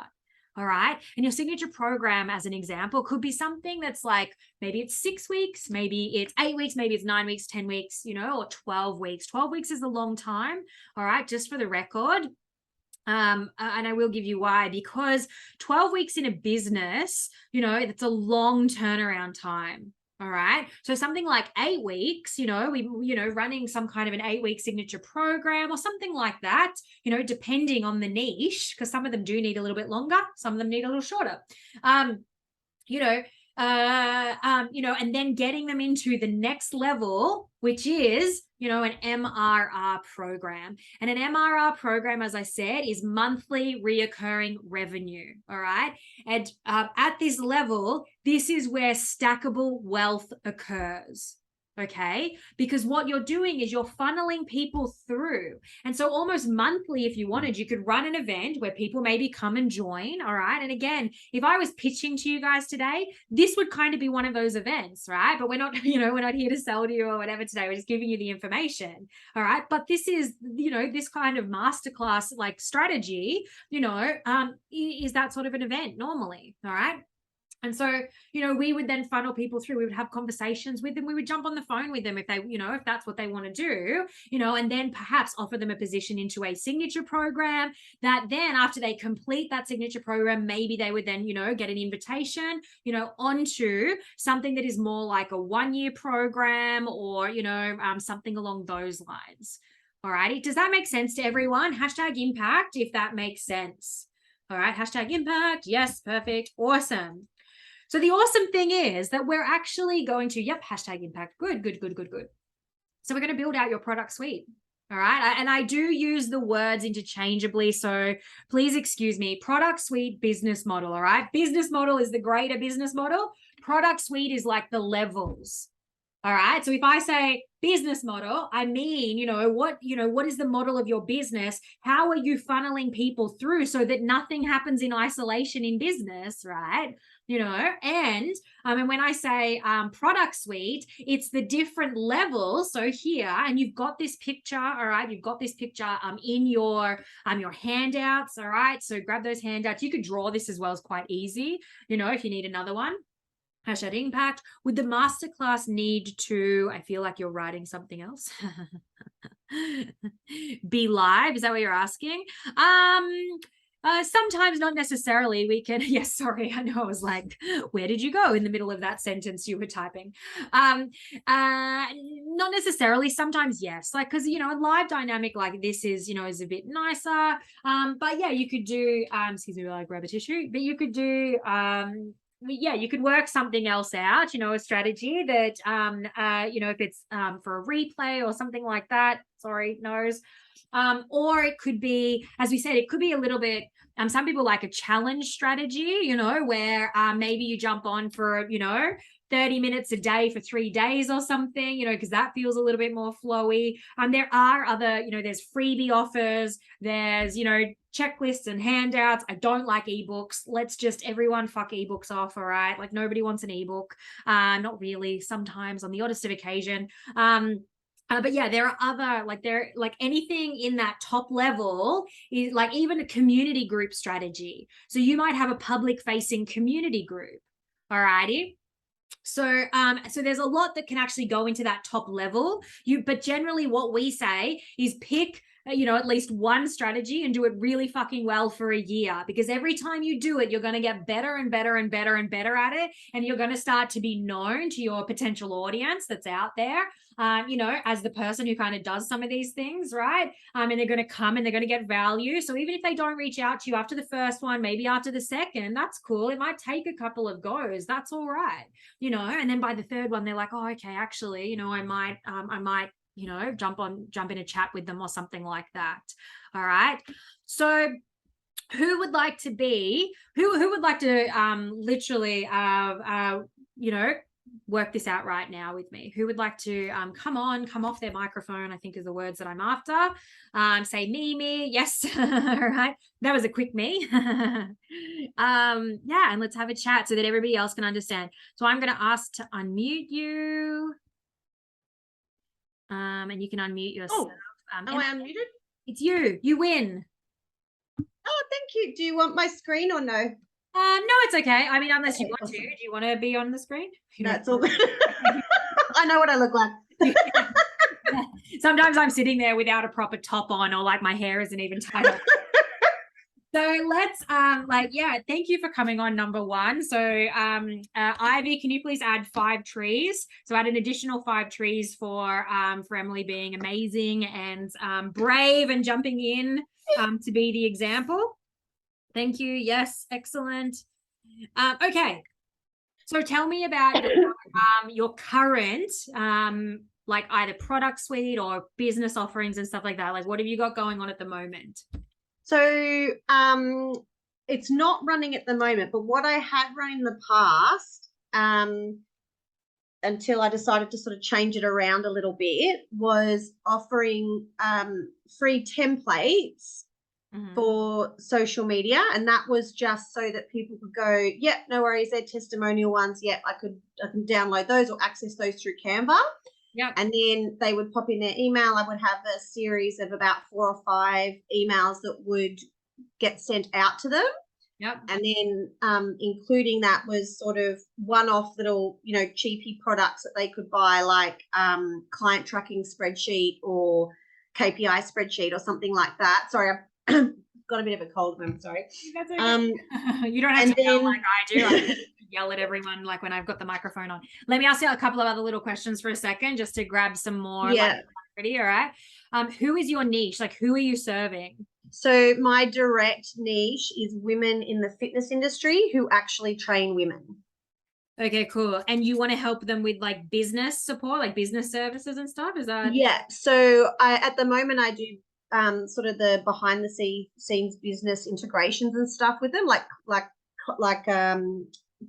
S1: All right. And your signature program, as an example, could be something that's like, maybe it's 6 weeks, maybe it's 8 weeks, maybe it's 9 weeks, 10 weeks, or 12 weeks. 12 weeks is a long time. All right. Just for the record. And I will give you why, because 12 weeks in a business, it's a long turnaround time. All right. So something like 8 weeks, running some kind of an 8-week signature program or something like that, depending on the niche, because some of them do need a little bit longer, some of them need a little shorter. And then getting them into the next level, which is, an MRR program. And an MRR program, as I said, is monthly reoccurring revenue. All right. And at this level, this is where stackable wealth occurs. Okay, because what you're doing is you're funneling people through. And so almost monthly, if you wanted, you could run an event where people maybe come and join. All right. And again, if I was pitching to you guys today, this would kind of be one of those events, right? But we're not, we're not here to sell to you or whatever today. We're just giving you the information. All right. But this is, this kind of masterclass like strategy, is that sort of an event normally. All right. And so, we would then funnel people through. We would have conversations with them. We would jump on the phone with them if they, if that's what they want to do, and then perhaps offer them a position into a signature program that then after they complete that signature program, maybe they would then, get an invitation, onto something that is more like a 1-year program or, something along those lines. All righty. Does that make sense to everyone? #impact if that makes sense. All right. #impact. Yes. Perfect. Awesome. So the awesome thing is that we're actually going to, #impact. Good. So we're going to build out your product suite. All right. And I do use the words interchangeably. So please excuse me. Product suite, business model. All right. Business model is the greater business model. Product suite is like the levels. All right. So if I say business model, I mean, what is the model of your business? How are you funneling people through so that nothing happens in isolation in business, right? And when I say product suite, it's the different levels. So here, and you've got this picture, all right, you've got this picture in your handouts, all right? So grab those handouts. You could draw this as well, as quite easy, if you need another one. #impact. Would the masterclass need to, I feel like you're writing something else, be live? Is that what you're asking? Sometimes, not necessarily. We can, yes, sorry, I know, I was like, where did you go in the middle of that sentence you were typing? Not necessarily. Sometimes, yes, like, because, a live dynamic like this is, is a bit nicer. But yeah, you could do, excuse me while I grab a tissue, but you could do, yeah, you could work something else out, you know, a strategy that, you know, if it's for a replay or something like that, sorry, nose. Or it could be, as we said, it could be a little bit, some people like a challenge strategy, you know, where maybe you jump on for, you know, 30 minutes a day for 3 days or something, you know, because that feels a little bit more flowy. There are other, you know, there's freebie offers, there's, you know, checklists and handouts. I don't like ebooks. Let's just everyone fuck ebooks off, all right? Like nobody wants an ebook. Not really, sometimes on the oddest of occasion. But yeah, there are other like anything in that top level is like even a community group strategy. So you might have a public facing community group. All righty. So so there's a lot that can actually go into that top level. But generally what we say is pick you know, at least one strategy and do it really fucking well for a year, because every time you do it, you're going to get better and better and better and better at it. And you're going to start to be known to your potential audience that's out there, you know, as the person who kind of does some of these things, right? And they're going to come and they're going to get value. So even if they don't reach out to you after the first one, maybe after the second, that's cool. It might take a couple of goes. That's all right. You know, and then by the third one, they're like, oh, okay, actually, you know, I might, you know, jump in a chat with them or something like that. All right. So who would like to be, who would like to literally, you know, work this out right now with me? Who would like to come off their microphone, I think is the words that I'm after. Say me. Yes. All right. That was a quick me. Yeah, and let's have a chat so that everybody else can understand. So I'm going to ask to unmute you. And you can unmute yourself.
S2: I unmuted?
S1: It's you. You win.
S2: Oh, thank you. Do you want my screen or no?
S1: No, it's okay. I mean, unless you want to. Do you want to be on the screen?
S2: That's all good. I know what I look like.
S1: Sometimes I'm sitting there without a proper top on, or like my hair isn't even tied up. So let's thank you for coming on, number one. So Ivy, can you please add 5 trees? So add an additional 5 trees for Emily being amazing and brave and jumping in to be the example. Thank you. Yes, excellent. Okay. So tell me about your current like either product suite or business offerings and stuff like that. Like what have you got going on at the moment?
S2: So it's not running at the moment, but what I had run in the past, until I decided to sort of change it around a little bit, was offering free templates for social media. And that was just so that people could go, yep, no worries, they're testimonial ones. Yep, I can download those or access those through Canva. Yep. And then they would pop in their email. I would have a series of about 4 or 5 emails that would get sent out to them. Yep. And then including that was sort of one-off little, you know, cheapy products that they could buy, like client tracking spreadsheet or KPI spreadsheet or something like that. Sorry, I've got a bit of a cold. I'm sorry. That's okay.
S1: You don't have to yell like I do. I yell at everyone like when I've got the microphone on. Let me ask you a couple of other little questions for a second, just to grab some more. Yeah. Like, all right. Who is your niche? Like, who are you serving?
S2: So my direct niche is women in the fitness industry who actually train women.
S1: Okay, cool. And you want to help them with like business support, like business services and stuff? Is that?
S2: Yeah. So at the moment I do sort of the behind the scenes business integrations and stuff with them, like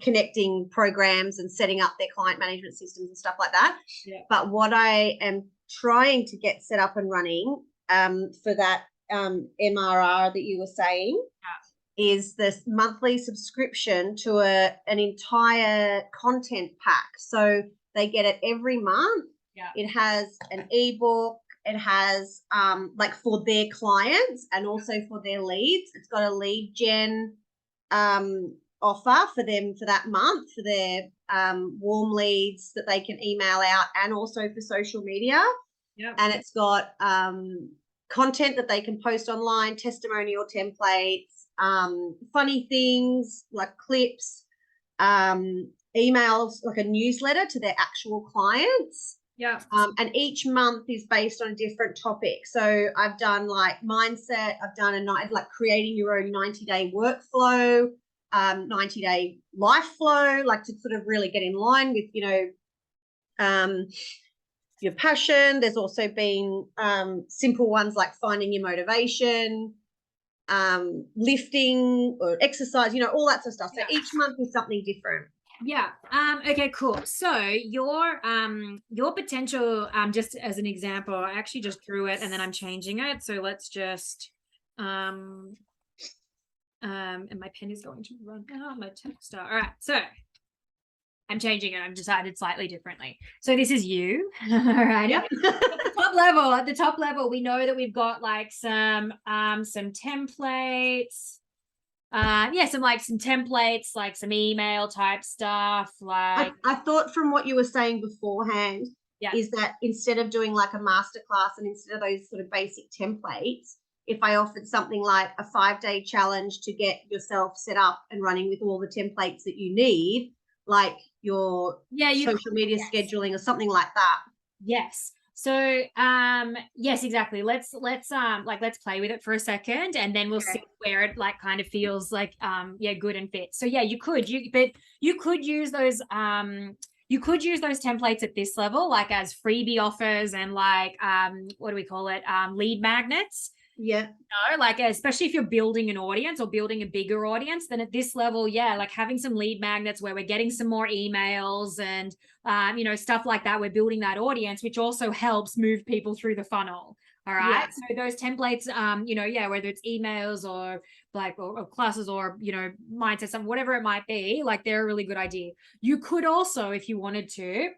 S2: connecting programs and setting up their client management systems and stuff like that. Yeah. But what I am trying to get set up and running for that MRR that you were saying is this monthly subscription to an entire content pack. So they get it every month. Yeah. It has an ebook. It has like for their clients and also for their leads. It's got a lead gen offer for them for that month for their warm leads that they can email out, and also for social media. Yep. And it's got content that they can post online, testimonial templates, funny things like clips, emails, like a newsletter to their actual clients. Yeah. And each month is based on a different topic. So I've done like mindset, I've done like creating your own 90-day workflow, 90-day life flow, like to sort of really get in line with, your passion. There's also been simple ones like finding your motivation, lifting or exercise, all that sort of stuff. So each month is something different.
S1: Yeah. Okay, cool. So your potential, just as an example, I actually just drew it and then I'm changing it. So let's just and my pen is going to run out, my text. All right. So I'm changing it. I've decided slightly differently. So this is you. All right.
S2: Yep.
S1: At the top level, we know that we've got like some templates. Some templates, like some email type stuff. Like
S2: I thought from what you were saying beforehand, is that instead of doing like a masterclass and instead of those sort of basic templates, if I offered something like a 5-day challenge to get yourself set up and running with all the templates that you need, like your social media scheduling or something like that.
S1: Yes. So yes, exactly. Let's play with it for a second and then we'll see where it like kind of feels like good and fit. So yeah, you could use those templates at this level, like as freebie offers and like what do we call it? Lead magnets.
S2: Yeah.
S1: Like especially if you're building an audience or building a bigger audience, then at this level, like having some lead magnets where we're getting some more emails and stuff like that. We're building that audience, which also helps move people through the funnel. All right. Yeah. So those templates, whether it's emails or like or classes or mindset, something, whatever it might be, like they're a really good idea. You could also, if you wanted to,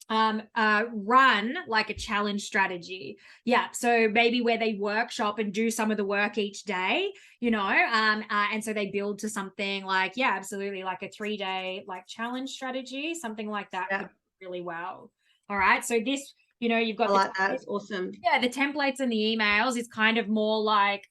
S1: run like a challenge strategy. So maybe where they workshop and do some of the work each day, and so they build to something like absolutely like a 3-day like challenge strategy, something like that. Really well. All right, so this you've got
S2: that. It's awesome.
S1: The templates and the emails is kind of more like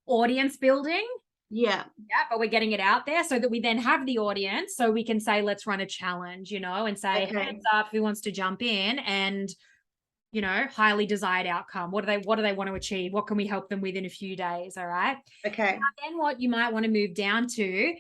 S1: audience building. But we're getting it out there so that we then have the audience, so we can say let's run a challenge, and say hands up who wants to jump in, and highly desired outcome, what do they want to achieve, what can we help them with in a few days. All right.
S2: Okay.
S1: Now, then what you might want to move down to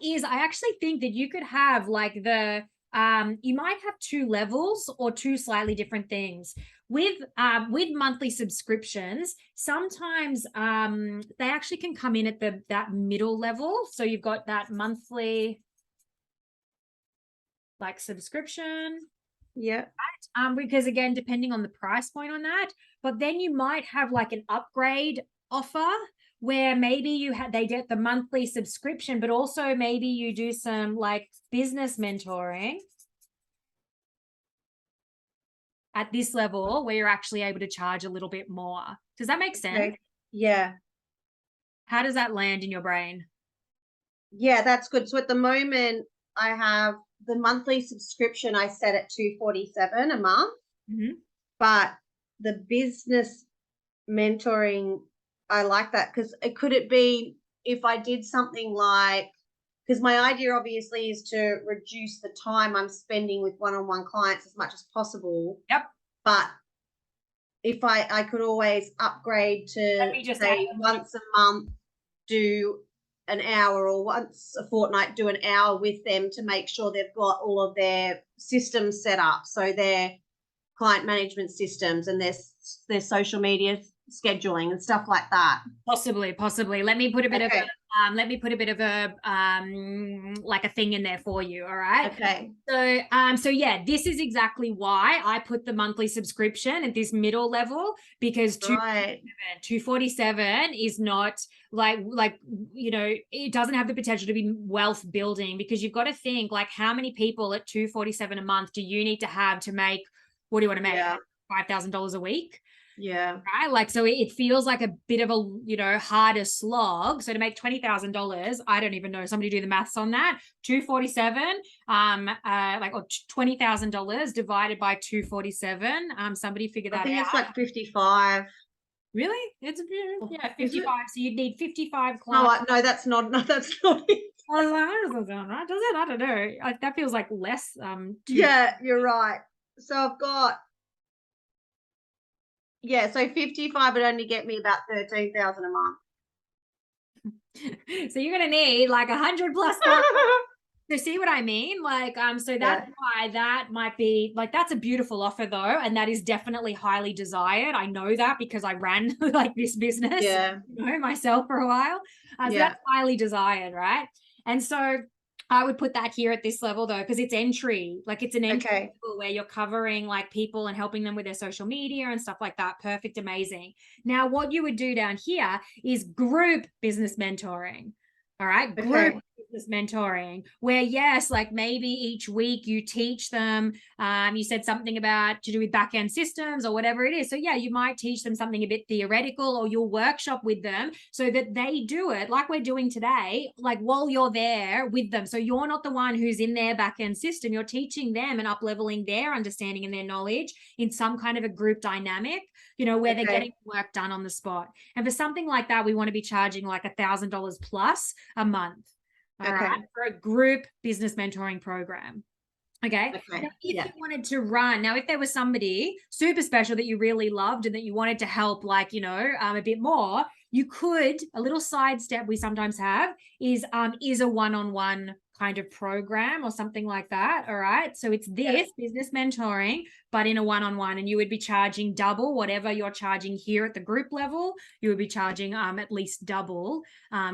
S1: is I actually think that you could have like you might have 2 levels or 2 slightly different things. With monthly subscriptions, sometimes they actually can come in at that middle level. So you've got that monthly like subscription.
S2: Yeah.
S1: Right? Because again, depending on the price point on that, but then you might have like an upgrade offer where maybe they get the monthly subscription, but also maybe you do some like business mentoring at this level where you're actually able to charge a little bit more. Does that make sense?
S2: Okay. Yeah.
S1: How does that land in your brain?
S2: Yeah, that's good. So at the moment, I have the monthly subscription I set at $247 a month, but the business mentoring, I like that because could it be if I did something like, because my idea obviously is to reduce the time I'm spending with one-on-one clients as much as possible.
S1: Yep.
S2: But if I could always upgrade to say once a month, do an hour, or once a fortnight, do an hour with them to make sure they've got all of their systems set up. So their client management systems and their social media scheduling and stuff like that.
S1: Possibly. Let me put a bit of like a thing in there for you. All right.
S2: Okay.
S1: So this is exactly why I put the monthly subscription at this middle level, because 247 is not like it doesn't have the potential to be wealth building, because you've got to think like how many people at 247 a month do you need to have to make, what do you want to make, $5,000 a week?
S2: Yeah.
S1: Right. Like, so it feels like a bit of a, harder slog. So to make $20,000, I don't even know, somebody do the maths on that. 247, or $20,000 divided by 247. Somebody figure that out.
S2: I think it's like 55.
S1: Really? It's 55. So you'd need 55 clients.
S2: No, that's not. No, that's not it.
S1: Well, does it? I don't know. That feels like less.
S2: Yeah, you're right. So I've got. Yeah, so 55 would only get me about 13,000 a month.
S1: So you're going to need like 100 plus. So see what I mean? Like, so that's why that might be like, that's a beautiful offer though. And that is definitely highly desired. I know that because I ran like this business, myself for a while. So that's highly desired, right? And so I would put that here at this level though, because it's entry, like it's an entry level where you're covering like people and helping them with their social media and stuff like that. Perfect. Amazing. Now, what you would do down here is group business mentoring. All right. Group business mentoring, where yes, like maybe each week you teach them. You said something about to do with back-end systems or whatever it is. So yeah, you might teach them something a bit theoretical, or you'll workshop with them so that they do it like we're doing today, like while you're there with them. So you're not the one who's in their back-end system. You're teaching them and up-leveling their understanding and their knowledge in some kind of a group dynamic, where they're getting work done on the spot. And for something like that, we want to be charging like $1,000 plus a month. All right, for a group business mentoring program. Okay. Now, if you wanted to run, now, if there was somebody super special that you really loved and that you wanted to help, like, a bit more, you could, a little side step we sometimes have is a one-on-one kind of program or something like that. All right. So it's this business mentoring, but in a one-on-one, and you would be charging double whatever you're charging here at the group level. You would be charging at least double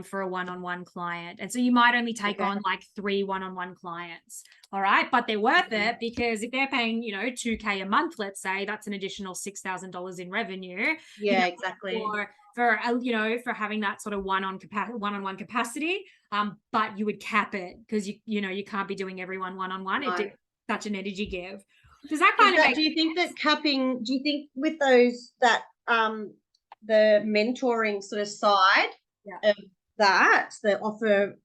S1: for a one-on-one client. And so you might only take on like 3 one-on-one clients. All right. But they're worth it, because if they're paying, $2,000 a month, let's say, that's an additional $6,000 in revenue.
S2: Yeah, exactly.
S1: For having that sort of one-on-one capacity. But you would cap it, because you can't be doing everyone one-on-one.
S2: No.
S1: It's such an energy give. Does that kind of make
S2: do you think that capping, do you think with those that the mentoring sort of side of that, the offer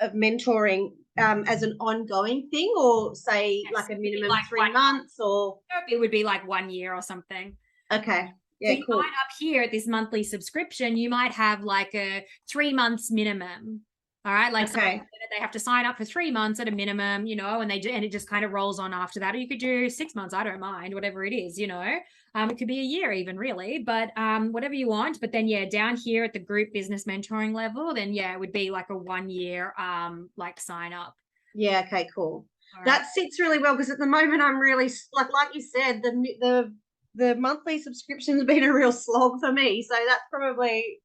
S2: of mentoring as an ongoing thing, or say like a minimum like 3 months, or
S1: it would be like 1 year or something?
S2: Okay. Yeah,
S1: so you might up here at this monthly subscription, you might have like a 3 months minimum. All right. Like they have to sign up for 3 months at a minimum, and they do, and it just kind of rolls on after that. Or you could do 6 months. I don't mind, whatever it is, it could be a year even, really, but whatever you want. But then, down here at the group business mentoring level, then it would be like a 1 year like sign up.
S2: Yeah. Okay, cool. That sits really well, because at the moment I'm really like you said, the monthly subscription's been a real slog for me. So that's probably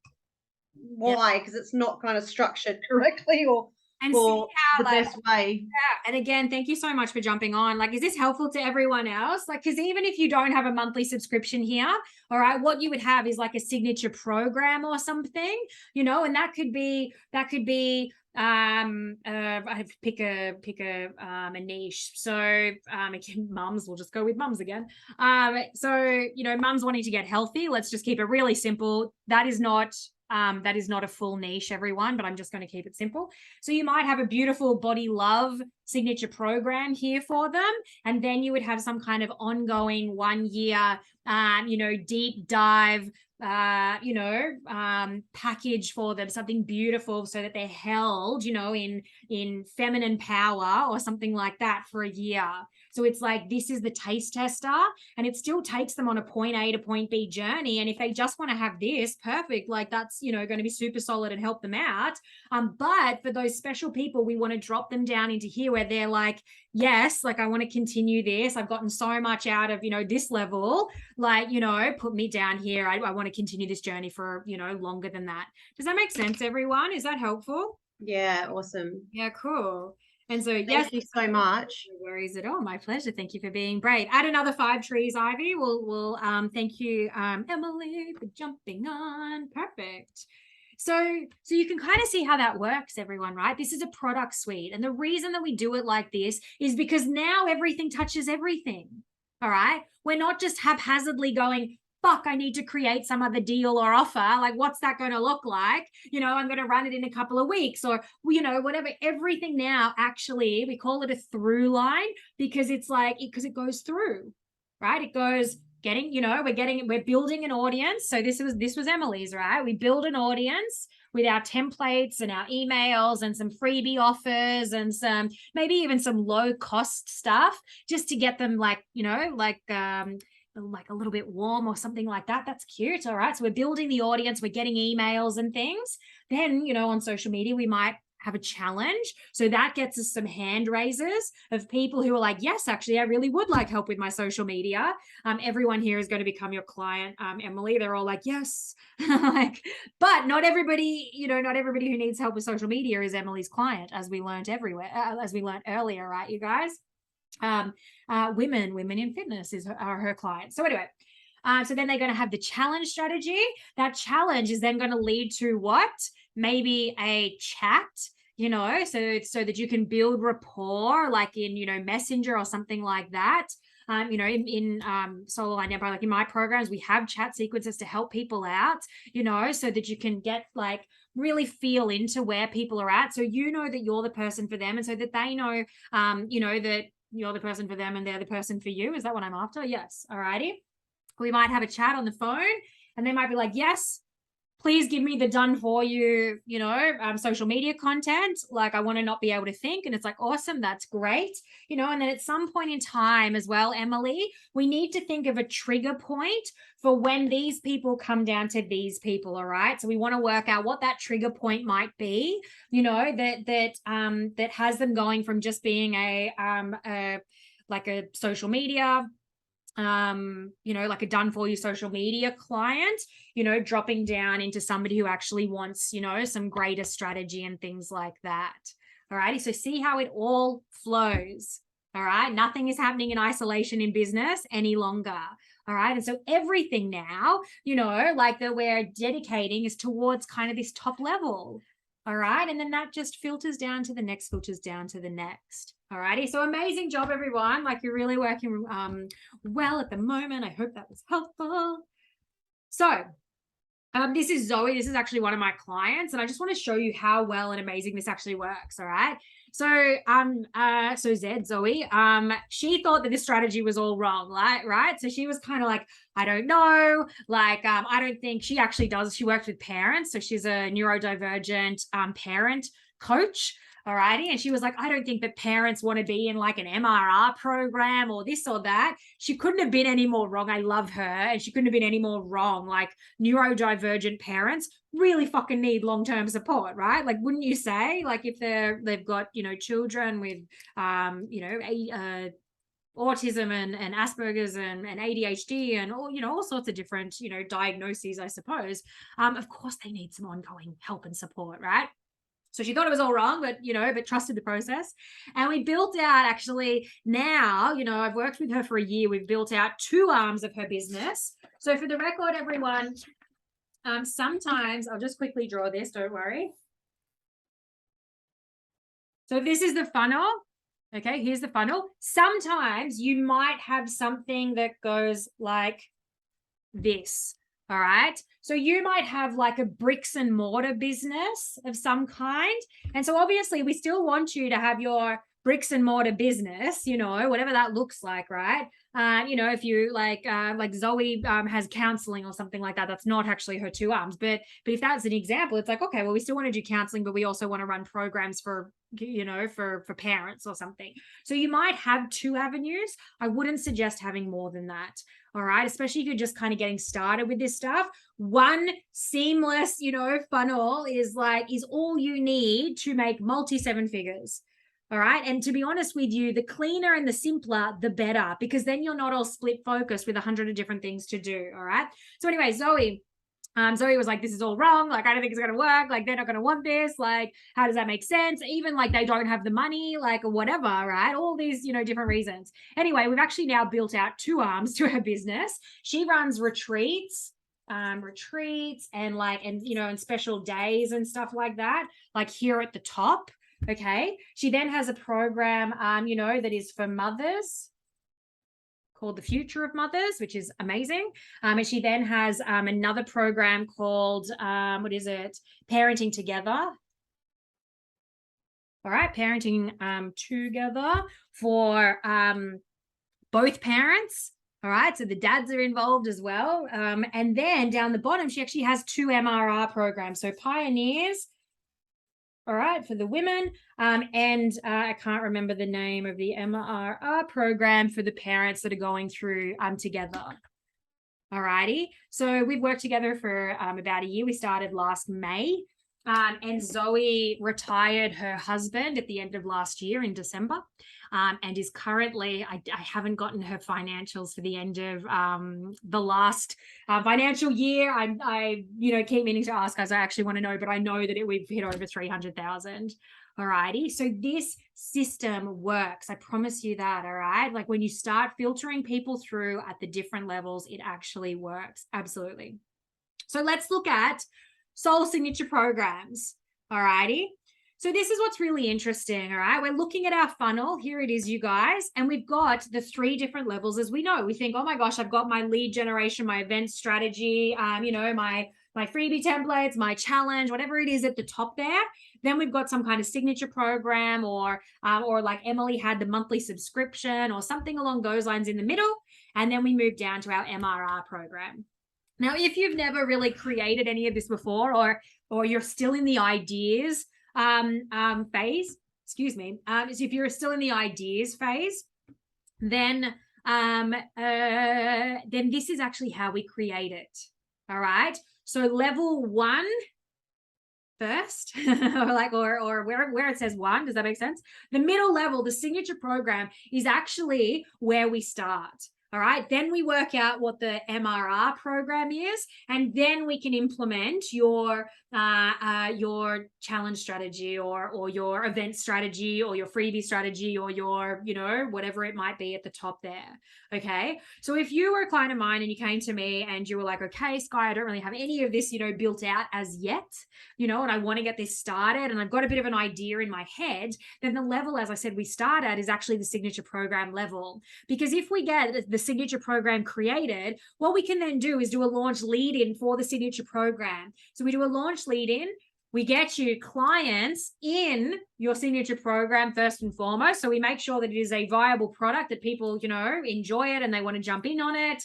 S2: why, because it's not kind of structured correctly or the best way.
S1: Yeah. And again, thank you so much for jumping on. Like, is this helpful to everyone else? Like, because even if you don't have a monthly subscription here, all right, what you would have is like a signature program or something, and that could be I pick a niche. So again, mums, we'll just go with mums again. So mums wanting to get healthy. Let's just keep it really simple. That is not a full niche, everyone, but I'm just going to keep it simple. So you might have a beautiful body love signature program here for them. And then you would have some kind of ongoing 1 year, deep dive, package for them, something beautiful, so that they're held, in feminine power or something like that for a year. So it's like, this is the taste tester, and it still takes them on a point A to point B journey. And if they just want to have this, perfect, like that's, going to be super solid and help them out. But for those special people, we want to drop them down into here where they're like, yes, like I want to continue this. I've gotten so much out of, this level, like, put me down here. I want to continue this journey for, longer than that. Does that make sense, everyone? Is that helpful?
S2: Yeah. Awesome.
S1: Yeah. Cool. And so,
S2: thank you so much.
S1: No worries at all. My pleasure. Thank you for being brave. Add another 5 trees, Ivy. We'll thank you, Emily, for jumping on. Perfect. So you can kind of see how that works, everyone, right? This is a product suite. And the reason that we do it like this is because now everything touches everything. All right. We're not just haphazardly going, fuck, I need to create some other deal or offer. Like, what's that going to look like? I'm going to run it in a couple of weeks, or, whatever. Everything now, actually, we call it a through line, because it's like, because it goes through, right? It goes we're building an audience. So this was Emily's, right? We build an audience with our templates and our emails and some freebie offers and maybe even some low cost stuff, just to get them like a little bit warm or something like that. That's cute. All right. So we're building the audience, we're getting emails and things. Then, you know, on social media, we might have a challenge. So that gets us some hand raises of people who are like, yes, actually, I really would like help with my social media. Everyone here is going to become your client, Emily. They're all like, yes. Like, but not everybody, you know, not everybody who needs help with social media is Emily's client, as we learned everywhere, as we learned earlier, right, you guys? Women in fitness are her clients. So anyway, so then they're going to have the challenge strategy. That challenge is then going to lead to what? Maybe a chat, you know, so that you can build rapport, like in, you know, Messenger or something like that. You know, in Solar Line Empire, like in my programs, we have chat sequences to help people out, you know, so that you can get like really feel into where people are at. So you know that you're the person for them, and so that they know, you know, that you're the person for them and they're the person for you. Is that what I'm after? Yes. All righty. We might have a chat on the phone and they might be like, yes, please give me the done for you, you know, social media content. Like, I want to not be able to think. And it's like, awesome. That's great. You know, and then at some point in time as well, Emily, we need to think of a trigger point for when these people come down to these people. All right. So we want to work out what that trigger point might be, you know, that has them going from just being like a social media, you know, like a done for you social media client, you know, dropping down into somebody who actually wants, you know, some greater strategy and things like that. All righty. So see how it all flows. All right. Nothing is happening in isolation in business any longer. All right. And so everything now, you know, like that we're dedicating is towards kind of this top level. All right. And then that just filters down to the next, filters down to the next. All righty. So amazing job, everyone. Like, you're really working well at the moment. I hope that was helpful. So this is Zoe. This is actually one of my clients, and I just want to show you how well and amazing this actually works. All right. So Zoe, she thought that this strategy was all wrong, right? So she was kind of like, I don't know, like, I don't think she actually does. She works with parents, so she's a neurodivergent parent coach. All righty. And she was like, I don't think that parents want to be in like an MRR program or this or that. She couldn't have been any more wrong. I love her. And she couldn't have been any more wrong. Like, neurodivergent parents really fucking need long-term support, right? Like, wouldn't you say? Like, if they've got, you know, children with you know, autism and Asperger's and ADHD and all, you know, all sorts of different, you know, diagnoses, I suppose. Of course they need some ongoing help and support, right? So she thought it was all wrong, but, you know, but trusted the process. And we built out, actually, now, you know, I've worked with her for a year. We've built out 2 arms of her business. So for the record, everyone, sometimes I'll just quickly draw this, don't worry. So this is the funnel. Okay, here's the funnel. Sometimes you might have something that goes like this. All right. So you might have like a bricks and mortar business of some kind. And so obviously we still want you to have your bricks and mortar business, you know, whatever that looks like, right? You know, if you like Zoe has counseling or something like that, that's not actually her 2 arms. But if that's an example, it's like, okay, well, we still want to do counseling, but we also want to run programs for, you know, for parents or something. So you might have 2 avenues. I wouldn't suggest having more than that. All right. Especially if you're just kind of getting started with this stuff. One seamless, you know, funnel is all you need to make multi 7 figures. All right. And to be honest with you, the cleaner and the simpler, the better, because then you're not all split focused with 100 different things to do. All right. So anyway, Zoe was like, this is all wrong. Like, I don't think it's going to work. Like, they're not going to want this. Like, how does that make sense? Even like they don't have the money, like, or whatever, right? All these, you know, different reasons. Anyway, we've actually now built out 2 arms to her business. She runs retreats and you know, and special days and stuff like that, like here at the top. Okay. She then has a program, you know, that is for mothers called The Future of Mothers, which is amazing. And she then has another program called, Parenting Together. All right, Parenting Together for both parents. All right, so the dads are involved as well. And then down the bottom, she actually has 2 MRR programs. So Pioneers all right, for the women. And I can't remember the name of the MRR program for the parents that are going through together. All righty. So we've worked together for about a year. We started last May. And Zoe retired her husband at the end of last year in December, and is currently, I haven't gotten her financials for the end of the last financial year. I keep meaning to ask as I actually want to know, but I know that we've hit over 300,000. All righty. So this system works. I promise you that. All right. Like when you start filtering people through at the different levels, it actually works. Absolutely. So let's look at Soul Signature programs. All righty. So this is what's really interesting. All right. We're looking at our funnel. Here it is, you guys. And we've got the 3 different levels as we know. We think, oh my gosh, I've got my lead generation, my event strategy, my freebie templates, my challenge, whatever it is at the top there. Then we've got some kind of signature program or like Emily had the monthly subscription or something along those lines in the middle. And then we move down to our MRR program. Now, if you've never really created any of this before, or you're still in the ideas phase, so if you're still in the ideas phase, then this is actually how we create it. All right. So level 1 first, or where it says 1, does that make sense? The middle level, the signature program, is actually where we start. All right. Then we work out what the MRR program is, and then we can implement your challenge strategy or your event strategy or your freebie strategy or your, whatever it might be at the top there. Okay. So if you were a client of mine and you came to me and you were like, okay, Sky, I don't really have any of this, built out as yet, and I want to get this started and I've got a bit of an idea in my head, then the level, as I said, we start at is actually the signature program level. Because if we get the signature program created, what we can then do is do a launch lead in for the signature program. So we do a launch lead in, we get you clients in your signature program first and foremost. So we make sure that it is a viable product that people, enjoy it and they want to jump in on it.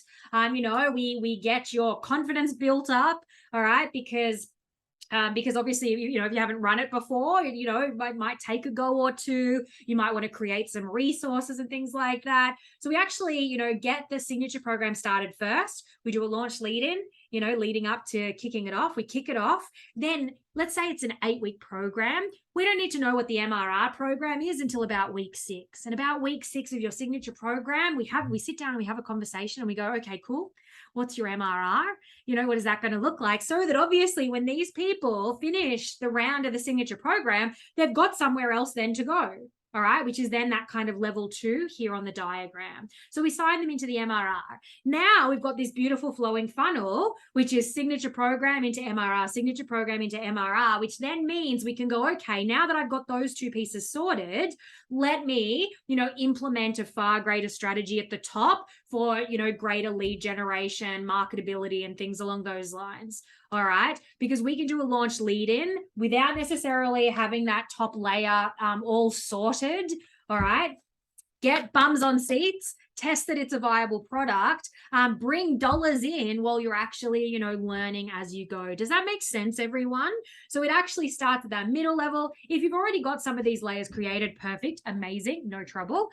S1: We get your confidence built up. All right. Because obviously, if you haven't run it before, it might take a go or two. You might want to create some resources and things like that. So we actually, get the signature program started first. We do a launch lead in, leading up to kicking it off. We kick it off. Then let's say it's an 8-week program. We don't need to know what the MRR program is until about week 6. And about week 6 of your signature program, we sit down and we have a conversation and we go, okay, cool. What's your MRR? What is that going to look like? So that obviously when these people finish the round of the signature program, they've got somewhere else then to go. All right, which is then that kind of level 2 here on the diagram. So we sign them into the MRR. Now we've got this beautiful flowing funnel, which is signature program into MRR, signature program into MRR, which then means we can go, okay, now that I've got those 2 pieces sorted, let me, implement a far greater strategy at the top for, greater lead generation, marketability, and things along those lines. All right, because we can do a launch lead in without necessarily having that top layer all sorted. All right, get bums on seats, test that it's a viable product, bring dollars in while you're actually, learning as you go. Does that make sense, everyone? So it actually starts at that middle level. If you've already got some of these layers created, perfect, amazing, no trouble,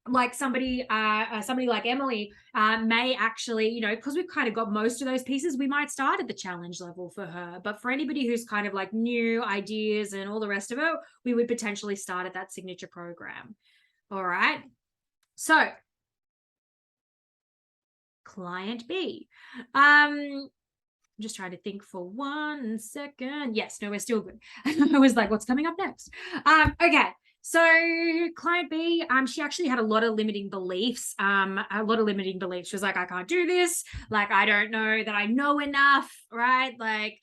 S1: like somebody like Emily may actually, because we've kind of got most of those pieces, we might start at the challenge level for her. But for anybody who's kind of like new ideas and all the rest of it, we would potentially start at that signature program. All right. So client B. I'm just trying to think for 1 second. Yes, no, we're still good. I was like, what's coming up next? Okay. So client B, she actually had a lot of limiting beliefs. She was like, I can't do this. Like, I don't know that I know enough, right? Like,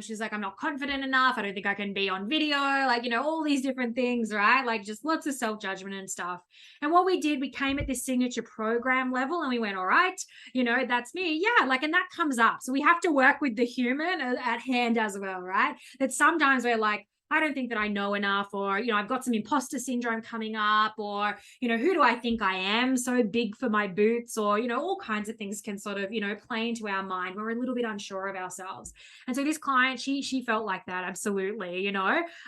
S1: she's like, I'm not confident enough. I don't think I can be on video, like, all these different things, right? Like just lots of self-judgment and stuff. And what we did, we came at this signature program level and we went, all right, that's me. Yeah. Like, and that comes up. So we have to work with the human at hand as well, right? That sometimes we're like, I don't think that I know enough, or, I've got some imposter syndrome coming up, or, who do I think I am, so big for my boots, or, all kinds of things can sort of, play into our mind. We're a little bit unsure of ourselves. And so this client, she felt like that. Absolutely.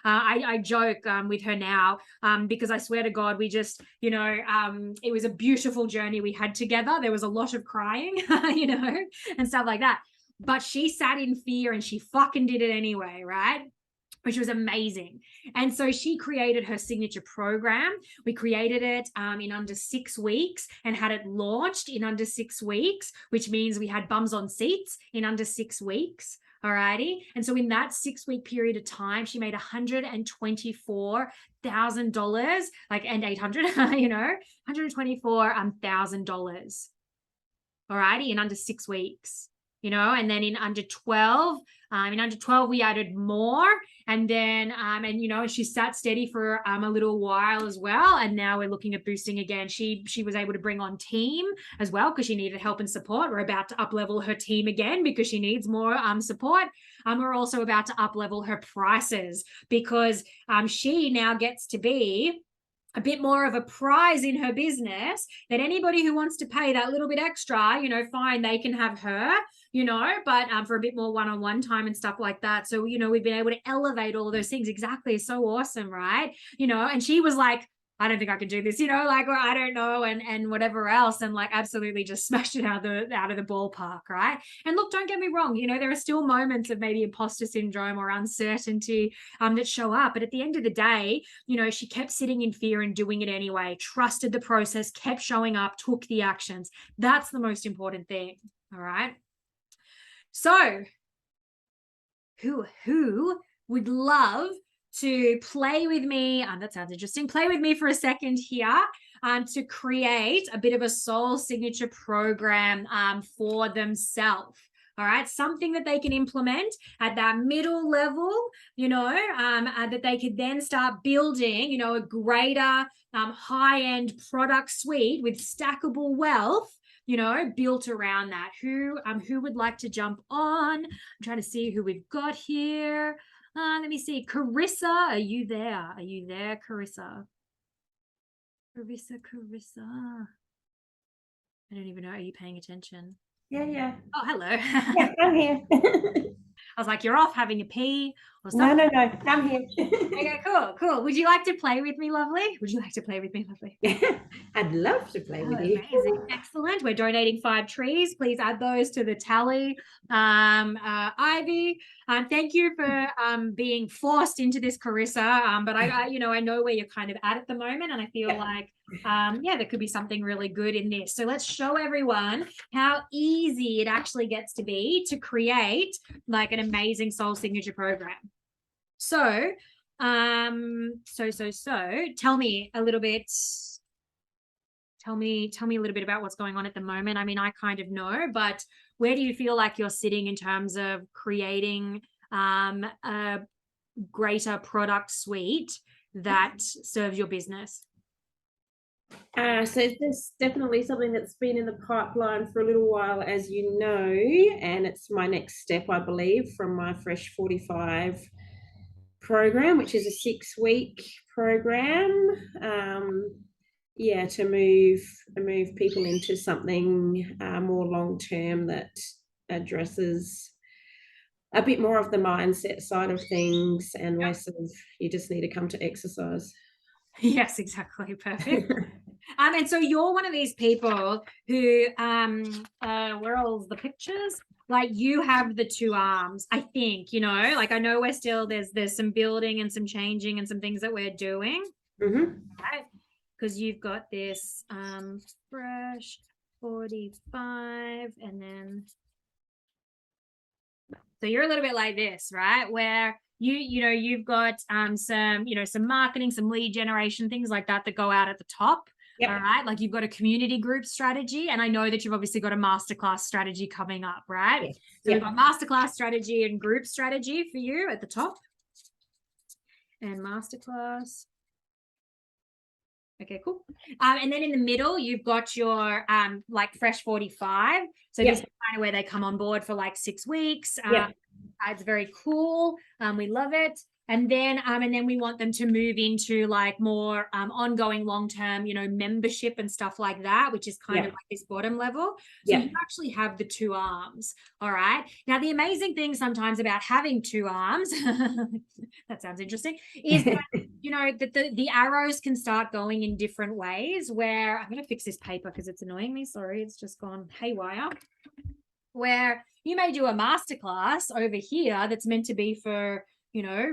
S1: I joke with her now because I swear to God, we just, it was a beautiful journey we had together. There was a lot of crying, and stuff like that. But she sat in fear and she fucking did it anyway, right? Which was amazing. And so she created her signature program. We created it in under 6 weeks and had it launched in under 6 weeks, which means we had bums on seats in under 6 weeks. Alrighty. And so in that 6-week period of time, she made $124,000, and 800, $124,000. Alrighty, in under 6 weeks. And then in under 12, we added more. And then, she sat steady for a little while as well. And now we're looking at boosting again. She was able to bring on team as well because she needed help and support. We're about to up-level her team again because she needs more support. We're also about to up-level her prices because she now gets to be a bit more of a prize in her business, that anybody who wants to pay that little bit extra, fine, they can have her, but for a bit more one-on-one time and stuff like that. So, we've been able to elevate all of those things. Exactly. It's so awesome, right? And she was like, I don't think I could do this, or I don't know, and whatever else, and absolutely just smashed it out of the ballpark, right? And look, don't get me wrong, there are still moments of maybe imposter syndrome or uncertainty that show up, but at the end of the day, she kept sitting in fear and doing it anyway, trusted the process, kept showing up, took the actions. That's the most important thing. All right. So who would love to play with me? That sounds interesting. Play with me for a second here to create a bit of a soul signature program for themselves. All right, something that they can implement at that middle level, that they could then start building, a greater high-end product suite with stackable wealth, built around that. Who would like to jump on? I'm trying to see who we've got here. Let me see. Carissa, are you there? Are you there, Carissa? Carissa. I don't even know. Are you paying attention?
S3: Yeah.
S1: Oh, hello.
S3: Yeah, I'm here.
S1: I was like, you're off having a pee or
S3: No,
S1: something.
S3: I'm here.
S1: Okay, cool. Would you like to play with me, lovely? Would you like to play with me, lovely?
S3: I'd love to play with you.
S1: Amazing. Excellent. We're donating 5 trees. Please add those to the tally. Ivy, thank you for being forced into this, Carissa. But I know where you're kind of at the moment, and I feel like there could be something really good in this. So let's show everyone how easy it actually gets to be to create an amazing soul signature program. So tell me a little bit. Tell me a little bit about what's going on at the moment. I mean, I kind of know, but where do you feel like you're sitting in terms of creating a greater product suite that serves your business?
S3: So this definitely something that's been in the pipeline for a little while, as you know, and it's my next step, I believe, from my Fresh 45 program, which is a 6-week program. To move people into something more long-term that addresses a bit more of the mindset side of things and less of you just need to come to exercise.
S1: Yes, exactly. Perfect. And so you're one of these people who where are all the pictures? You have the 2 arms, I think, I know we're still there's some building and some changing and some things that we're doing. Right? Because you've got this Fresh 45, and then so you're a little bit like this, right? Where you've got some marketing, some lead generation, things like that go out at the top. Yep. All right. You've got a community group strategy, and I know that you've obviously got a masterclass strategy coming up, right? Yes. So we've got masterclass strategy and group strategy for you at the top, and masterclass. Okay, cool. And then in the middle, you've got your Fresh 45. So this is kind of where they come on board for 6 weeks. It's very cool. We love it. And then we want them to move into like more ongoing long-term, membership and stuff like that, which is kind of like this bottom level. So you actually have the 2 arms. All right. Now, the amazing thing sometimes about having 2 arms, that sounds interesting, is that, that the arrows can start going in different ways, where I'm going to fix this paper because it's annoying me. Sorry, it's just gone haywire. Where you may do a masterclass over here that's meant to be for,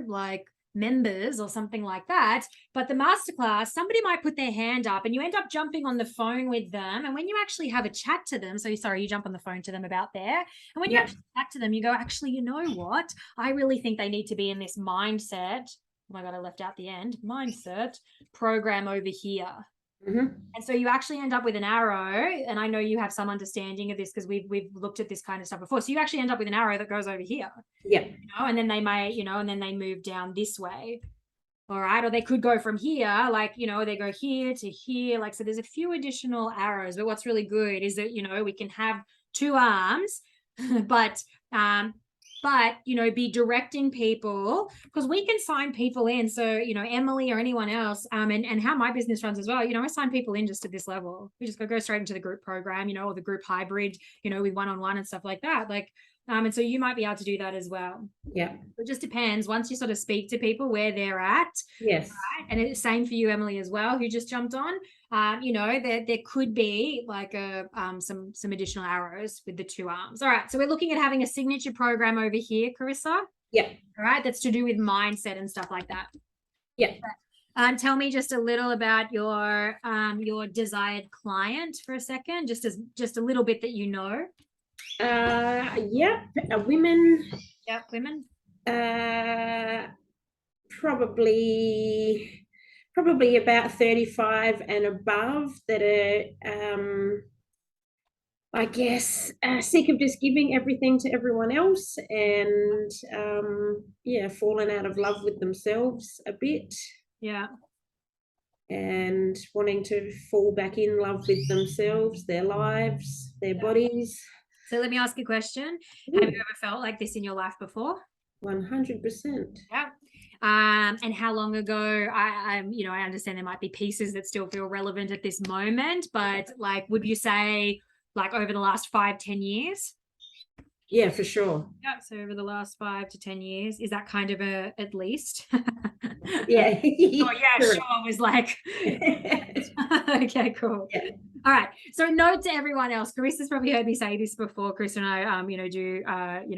S1: like members or something like that. But the masterclass, somebody might put their hand up and you end up jumping on the phone with them. And when you actually have a chat to them, so sorry, you jump on the phone to them about there. And when you actually chat to them, you go, actually, you know what? I really think they need to be in this mindset. Oh my God, I left out the end. Mindset program over here.
S3: Mm-hmm.
S1: And so you actually end up with an arrow, and I know you have some understanding of this because we've looked at this kind of stuff before. So you actually end up with an arrow that goes over here.
S3: Yeah.
S1: And then they may, and then they move down this way. All right. Or they could go from here, like, they go here to here. Like, so there's a few additional arrows, but what's really good is that, we can have 2 arms, but be directing people, because we can sign people in. So, Emily or anyone else, and how my business runs as well, I sign people in just at this level. We just go straight into the group program, or the group hybrid, with one-on-one and stuff like that. Like, and so you might be able to do that as well.
S3: Yeah.
S1: It just depends once you sort of speak to people where they're at.
S3: Yes.
S1: Right? And it's same for you, Emily, as well, who just jumped on. There could be like some additional arrows with the 2 arms. All right. So we're looking at having a signature program over here, Carissa.
S3: Yeah.
S1: All right. That's to do with mindset and stuff like that.
S3: Yeah.
S1: Tell me just a little about your desired client for a second, just a little bit that
S3: women.
S1: Yeah, women.
S3: Probably about 35 and above that are I guess sick of just giving everything to everyone else and falling out of love with themselves a bit.
S1: Yeah.
S3: And wanting to fall back in love with themselves, their lives, their bodies.
S1: So let me ask you a question. Have you ever felt like this in your life before?
S3: 100%.
S1: Yeah. And how long ago? I understand there might be pieces that still feel relevant at this moment, but like, would you say like over the last 5-10 years?
S3: Yeah, for sure.
S1: Yeah. So over the last 5 to 10 years, is that kind of a at least?
S3: Yeah.
S1: Oh yeah, sure. I was like, okay, cool. Yeah. All right. So note to everyone else, Carissa's probably heard me say this before. Chris and I,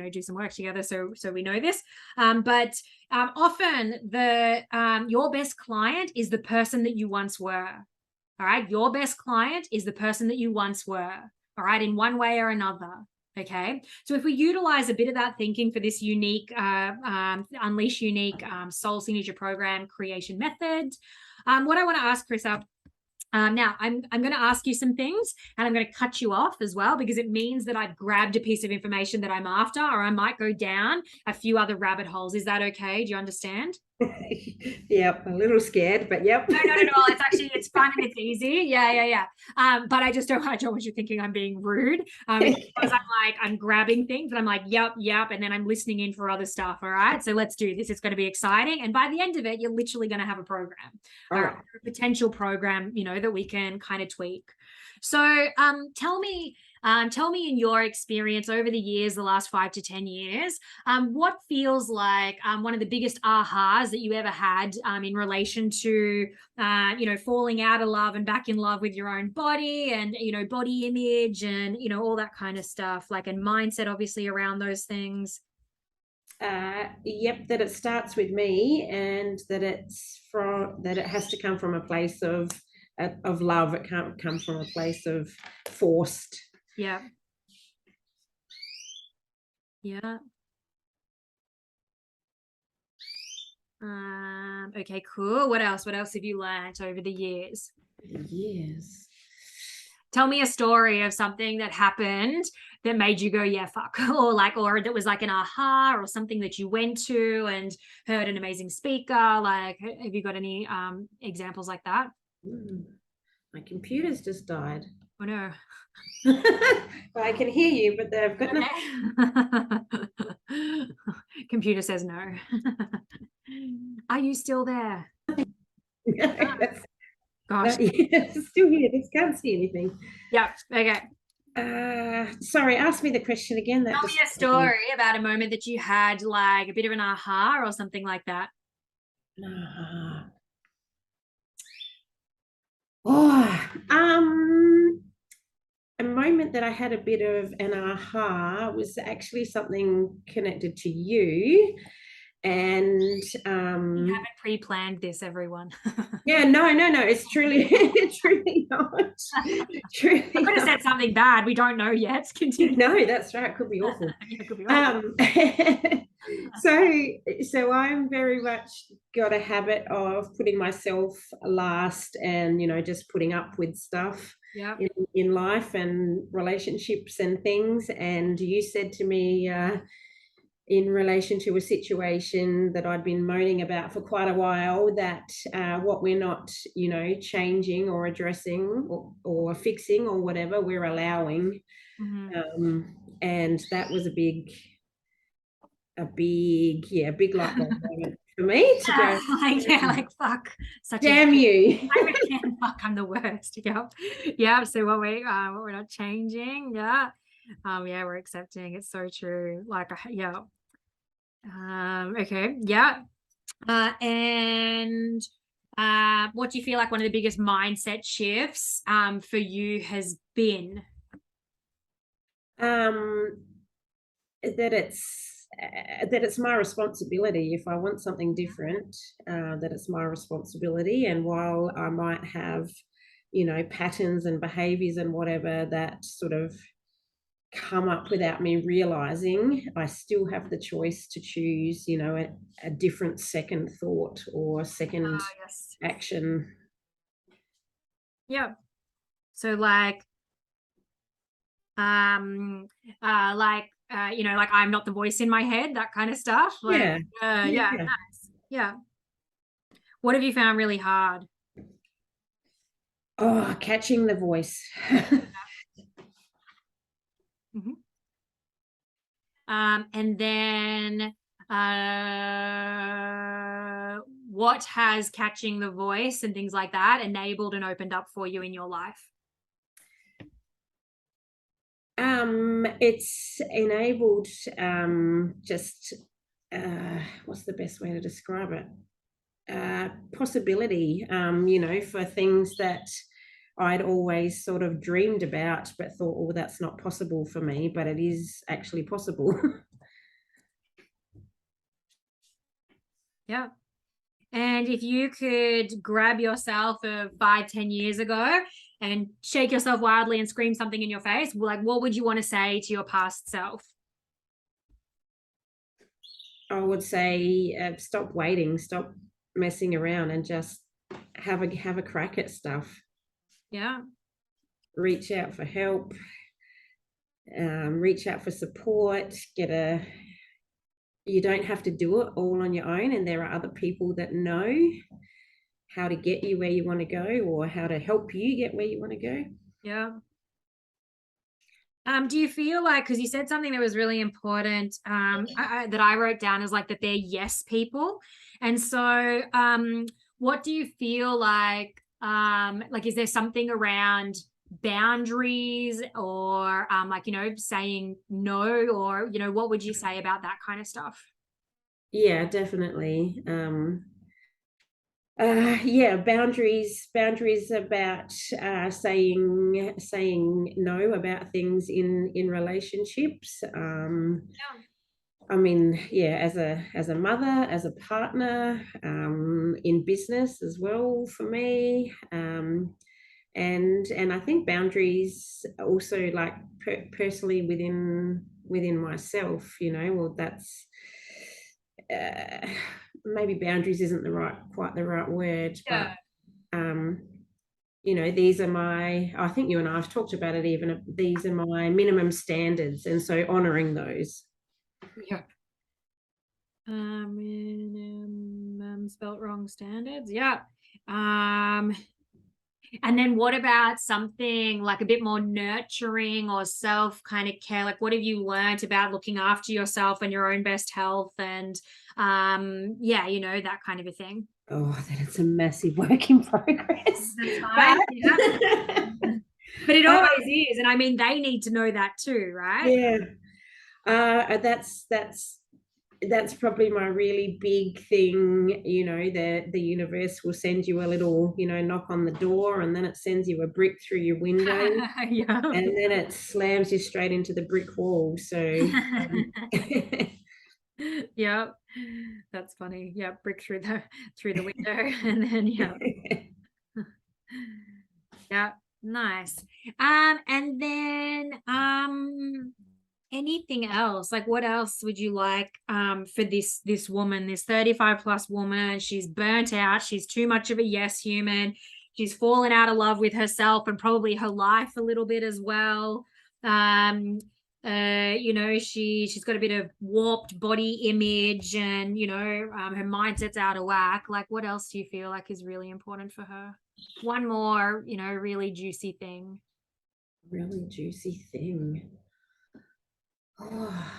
S1: do some work together. So we know this. But often your best client is the person that you once were. All right. Your best client is the person that you once were. All right. In one way or another. Okay. So if we utilize a bit of that thinking for this unique, Unleash Unique Soul Signature Program creation method, what I want to ask Chris up, now I'm going to ask you some things and I'm going to cut you off as well, because it means that I've grabbed a piece of information that I'm after, or I might go down a few other rabbit holes. Is that okay? Do you understand?
S3: Yep, a little scared, but yep.
S1: No, not at all. It's fun and it's easy. Yeah. But I don't want you thinking I'm being rude. Because I'm grabbing things and I'm like, yep. And then I'm listening in for other stuff. All right. So let's do this. It's going to be exciting. And by the end of it, you're literally going to have a program, all right, a potential program, that we can kind of tweak. So tell me in your experience over the years, the last 5 to 10 years, what feels like one of the biggest ahas that you ever had in relation to, falling out of love and back in love with your own body and, body image and, all that kind of stuff, like, and mindset, obviously, around those things.
S3: That it starts with me, and that it has to come from a place of love. It can't come from a place of forced.
S1: Yeah. Okay, cool. What else have you learned over the years?
S3: Yes.
S1: Tell me a story of something that happened that made you go, yeah, fuck, or that was like an aha, or something that you went to and heard an amazing speaker. Like, have you got any examples like that?
S3: My computer's just died.
S1: Oh no.
S3: Well, I can hear you, but they've got
S1: Computer says no. Are you still there?
S3: Yes,
S1: Gosh.
S3: yes, still here. Just can't see anything.
S1: Yeah. Okay.
S3: Sorry, ask me the question again. That
S1: Tell me a story about a moment that you had, like a bit of an aha or something like that.
S3: Ah. Oh, a moment that I had a bit of an aha was actually something connected to you. And
S1: You haven't pre-planned this, everyone.
S3: yeah, no, it's truly truly not. Truly
S1: I could have
S3: not.
S1: said something bad. We don't know yet. Continue.
S3: No, that's right. Could be awful.
S1: Yeah, could be awful.
S3: So I'm very much got a habit of putting myself last, and just putting up with stuff
S1: Yeah.
S3: in life and relationships and things. And you said to me, in relation to a situation that I'd been moaning about for quite a while, that what we're not, changing or addressing or fixing or whatever, we're allowing. And that was a big light bulb moment for me to go,
S1: like fuck, such
S3: damn you.
S1: Fuck, I'm the worst. Yeah. So what we're not changing. Yeah. Yeah, we're accepting. It's so true. Like, yeah. Okay. Yeah. And what do you feel like one of the biggest mindset shifts for you has been?
S3: That it's my responsibility. If I want something different, that it's my responsibility. And while I might have patterns and behaviors and whatever that sort of come up without me realizing, I still have the choice to choose a different second thought or second
S1: Yes.
S3: action.
S1: Yeah. So like like I'm not the voice in my head, that kind of stuff. Like yeah, nice. Yeah. What have you found really hard?
S3: Oh, catching the voice.
S1: And then what has catching the voice and things like that enabled and opened up for you in your life?
S3: It's enabled just what's the best way to describe it? Possibility, for things that I'd always sort of dreamed about, but thought, oh, that's not possible for me, but it is actually possible.
S1: Yeah. And if you could grab yourself of 5-10 years ago and shake yourself wildly and scream something in your face, like what would you want to say to your past self?
S3: I would say stop waiting, stop messing around, and just have a crack at stuff.
S1: Yeah.
S3: Reach out for help, reach out for support, you don't have to do it all on your own, and there are other people that know how to get you where you want to go, or how to help you get where you want to go.
S1: Yeah. Do you feel like, because you said something that was really important, that I wrote down is like that they're yes people. And so what do you feel like is there something around boundaries or saying no, or what would you say about that kind of stuff?
S3: Yeah, definitely. Boundaries about saying no about things in relationships. I mean, yeah, as a mother, as a partner, in business as well for me. And I think boundaries also, like personally within myself, well, that's maybe boundaries isn't quite the right word,
S1: Yeah.
S3: but these are I think you and I have talked about it, even these are my minimum standards, and so honoring those.
S1: Yeah. Minimum spelt wrong standards. Yeah. And then what about something like a bit more nurturing or self kind of care? Like, what have you learned about looking after yourself and your own best health and, yeah, you know, that kind of a thing?
S3: Oh, that it's a massive work in progress.
S1: That's fine. Yeah. But it
S3: Uh,
S1: always is. And I mean, they need to know that too, right?
S3: Yeah. That's probably my really big thing. You know, the universe will send you a little, you know, knock on the door, and then it sends you a brick through your window,
S1: Yeah.
S3: and then it slams you straight into the brick wall. So
S1: Yep. That's funny. Yeah, brick through the window. And then yeah. Yeah, nice. And then anything else? Like what else would you like for this woman, this 35 plus woman? She's burnt out, she's too much of a yes human, she's fallen out of love with herself and probably her life a little bit as well. You know, she's got a bit of warped body image and you know, her mindset's out of whack. Like what else do you feel like is really important for her? One more, you know, really juicy thing.
S3: Really juicy thing. Oh.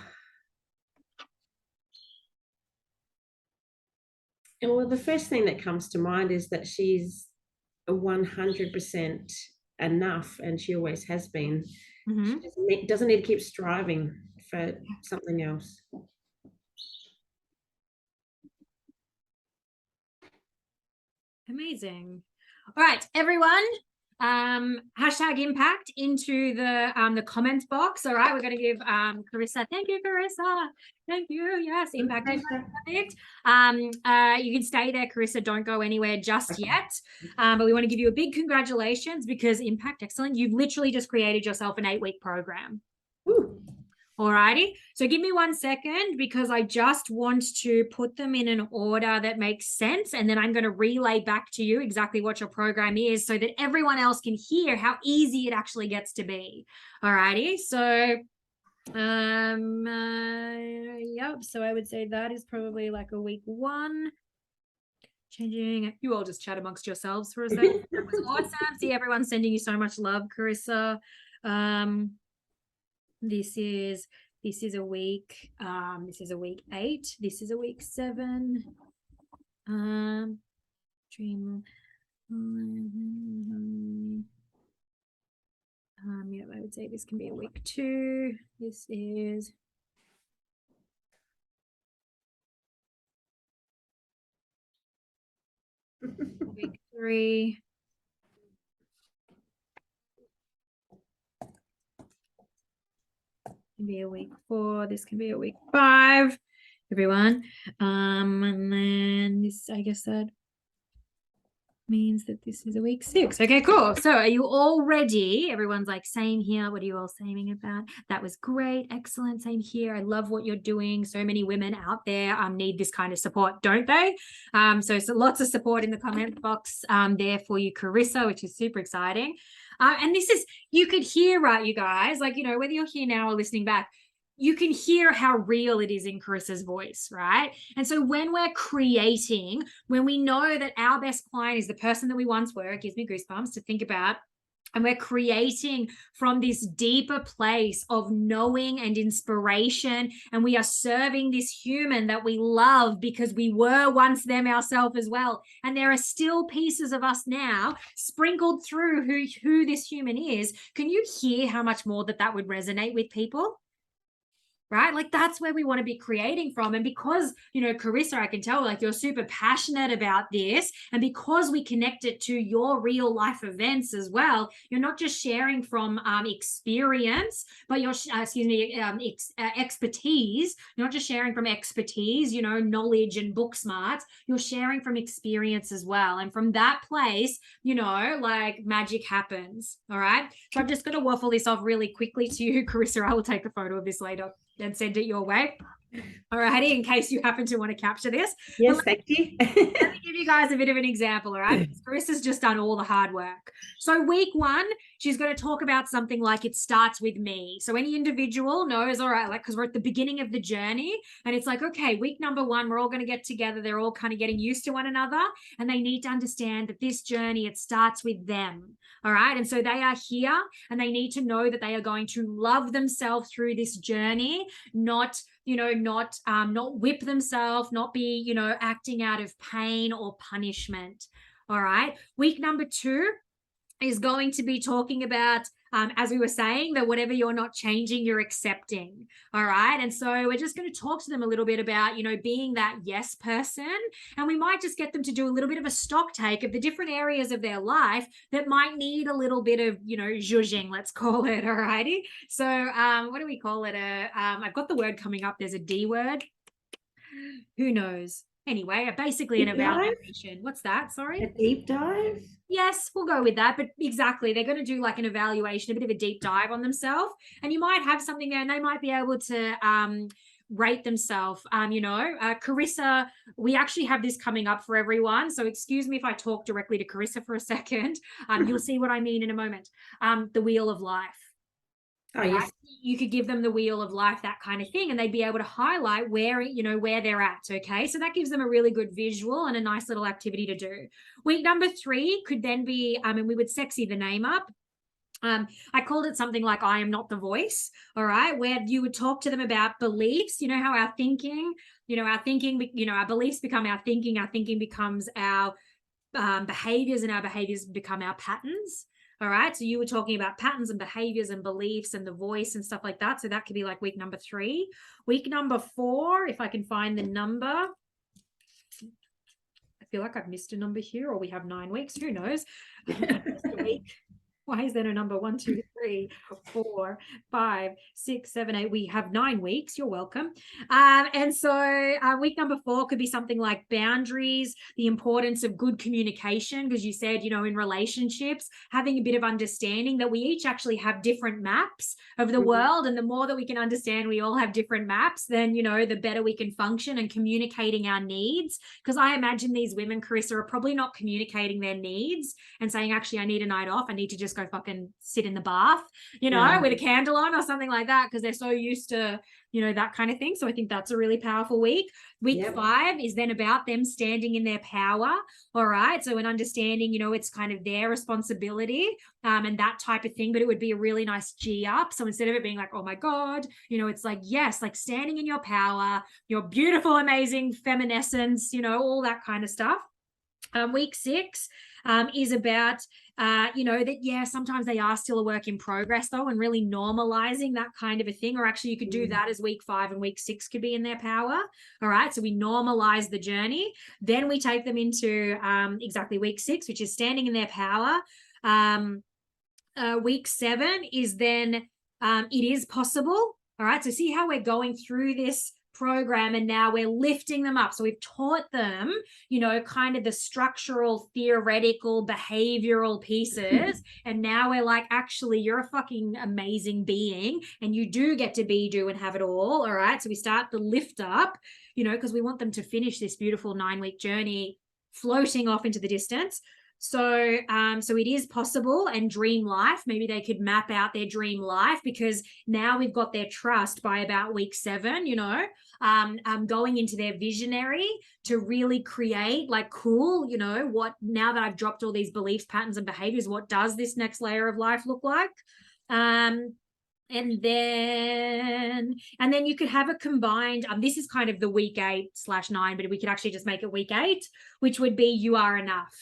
S3: Well, the first thing that comes to mind is that she's 100% enough, and she always has been.
S1: Mm-hmm.
S3: She doesn't need to keep striving for something else.
S1: Amazing. All right, everyone. Hashtag impact into the comments box. All right, we're going to give Carissa. Thank you, Carissa. Thank you. Yes, impact. Perfect. You can stay there, Carissa. Don't go anywhere just yet. But we want to give you a big congratulations because impact, excellent. You've literally just created yourself an 8-week program.
S3: Ooh.
S1: Alrighty, so give me 1 second because I just want to put them in an order that makes sense, and then I'm going to relay back to you exactly what your program is so that everyone else can hear how easy it actually gets to be. Alrighty, so yep, so I would say that is probably like a week 1. Changing, you all just chat amongst yourselves for a second. That was awesome. See, everyone's sending you so much love, Carissa. This is a week. This is a week 8. This is a week 7. Dream. Yeah, I would say this can be a week 2. This is week 3. Can be a week 4. This can be a week 5, everyone. And then this, I guess that means that this is a week 6. Okay, cool. So are you all ready? Everyone's like, same here. What are you all saying about? That was great. Excellent. Same here. I love what you're doing. So many women out there need this kind of support, don't they? So lots of support in the comment box there for you, Carissa, which is super exciting. And this is, you could hear, right, you guys, like, you know, whether you're here now or listening back, you can hear how real it is in Carissa's voice, right? And so when we're creating, when we know that our best client is the person that we once were, it gives me goosebumps to think about, and we're creating from this deeper place of knowing and inspiration, and we are serving this human that we love because we were once them ourselves as well. And there are still pieces of us now sprinkled through who this human is. Can you hear how much more that would resonate with people? Right? Like that's where we want to be creating from. And because, you know, Carissa, I can tell like you're super passionate about this. And because we connect it to your real life events as well, you're not just sharing from experience, but you're, expertise. You're not just sharing from expertise, you know, knowledge and book smarts. You're sharing from experience as well. And from that place, you know, like magic happens. All right. So I'm just going to waffle this off really quickly to you, Carissa. I will take a photo of this later and send it your way. All righty, in case you happen to want to capture this.
S3: Yes, thank you.
S1: Let me give you guys a bit of an example, all right? Carissa's just done all the hard work. So week 1, she's going to talk about something like it starts with me. So any individual knows, all right, like, because we're at the beginning of the journey and it's like, okay, week number 1, we're all going to get together. They're all kind of getting used to one another and they need to understand that this journey, it starts with them. All right. And so they are here and they need to know that they are going to love themselves through this journey, not not whip themselves, not be, acting out of pain or punishment. All right. Week number 2 is going to be talking about, as we were saying, that whatever you're not changing, you're accepting. All right. And so we're just going to talk to them a little bit about, being that yes person. And we might just get them to do a little bit of a stock take of the different areas of their life that might need a little bit of, zhuzhing, let's call it. All righty. So what do we call it? I've got the word coming up. There's a D word. Who knows? Anyway, basically an evaluation. What's that? Sorry?
S3: A deep dive?
S1: Yes, we'll go with that. But exactly, they're going to do like an evaluation, a bit of a deep dive on themselves. And you might have something there and they might be able to rate themselves. Carissa, we actually have this coming up for everyone. So excuse me if I talk directly to Carissa for a second. You'll see what I mean in a moment. The Wheel of Life.
S3: Oh, yes.
S1: You could give them the Wheel of Life, that kind of thing, and they'd be able to highlight where they're at. Okay. So that gives them a really good visual and a nice little activity to do. Week number 3 could then be, and we would sexy the name up. I called it something like I am not the voice. All right. Where you would talk to them about beliefs, how our thinking, our beliefs become our thinking becomes our behaviors, and our behaviors become our patterns. All right. So you were talking about patterns and behaviors and beliefs and the voice and stuff like that. So that could be like week number 3. Week number 4, if I can find the number. I feel like I've missed a number here, or we have 9 weeks. Who knows? Why is there no number? 1, 2, 3, 4, 5, 6, 7, 8. We have 9 weeks. You're welcome. And so week number 4 could be something like boundaries, the importance of good communication, because you said, in relationships, having a bit of understanding that we each actually have different maps of the world. And the more that we can understand we all have different maps, then, the better we can function and communicating our needs. Because I imagine these women, Carissa, are probably not communicating their needs and saying, actually, I need a night off. I need to just go fucking sit in the bath, with a candle on or something like that, because they're so used to, that kind of thing. So I think that's a really powerful week. Week 5 is then about them standing in their power. All right. So an understanding, it's kind of their responsibility and that type of thing, but it would be a really nice G up. So instead of it being like, oh my God, it's like, yes, like standing in your power, your beautiful, amazing feminescence, all that kind of stuff. Week 6 is about, sometimes they are still a work in progress though, and really normalizing that kind of a thing. Or actually you could do that as week 5, and week 6 could be in their power. All right. So we normalize the journey. Then we take them into exactly week 6, which is standing in their power. Week 7 is then it is possible. All right. So see how we're going through this program and now we're lifting them up. So we've taught them, kind of the structural, theoretical, behavioral pieces. And now we're like, actually, you're a fucking amazing being and you do get to be, do, and have it all. All right. So we start the lift up, because we want them to finish this beautiful 9-week journey floating off into the distance. So it is possible, and dream life. Maybe they could map out their dream life, because now we've got their trust by about week 7, going into their visionary to really create like, cool, what, now that I've dropped all these beliefs, patterns and behaviors, what does this next layer of life look like? And then you could have a combined, this is kind of the week 8/9, but we could actually just make it week 8, which would be you are enough.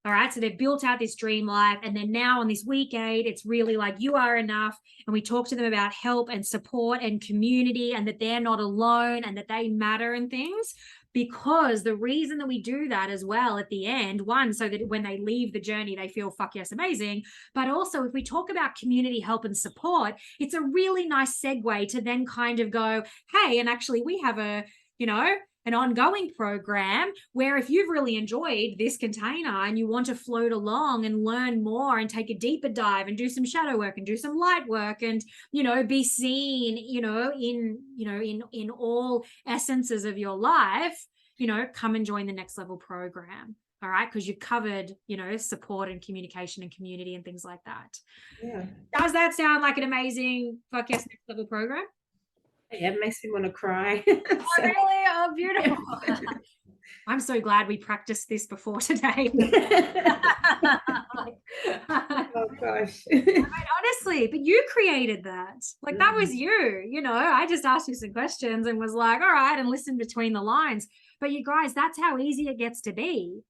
S1: All right. So they've built out this dream life. And then now on this week 8, it's really like you are enough. And we talk to them about help and support and community, and that they're not alone and that they matter and things. Because the reason that we do that as well at the end, one, so that when they leave the journey, they feel fuck yes, amazing. But also if we talk about community help and support, it's a really nice segue to then kind of go, hey, and actually we have an ongoing program where if you've really enjoyed this container and you want to float along and learn more and take a deeper dive and do some shadow work and do some light work and, be seen, in all essences of your life, come and join the Next Level program. All right. Because you covered, support and communication and community and things like that.
S3: Yeah.
S1: Does that sound like an amazing Podcast Next Level program?
S3: Yeah, it makes me want to cry.
S1: Oh, really? Oh, beautiful. I'm so glad we practiced this before today.
S3: Oh gosh.
S1: Honestly, but you created that. Like that was you, I just asked you some questions and was like, all right, and listened between the lines. But you guys, that's how easy it gets to be.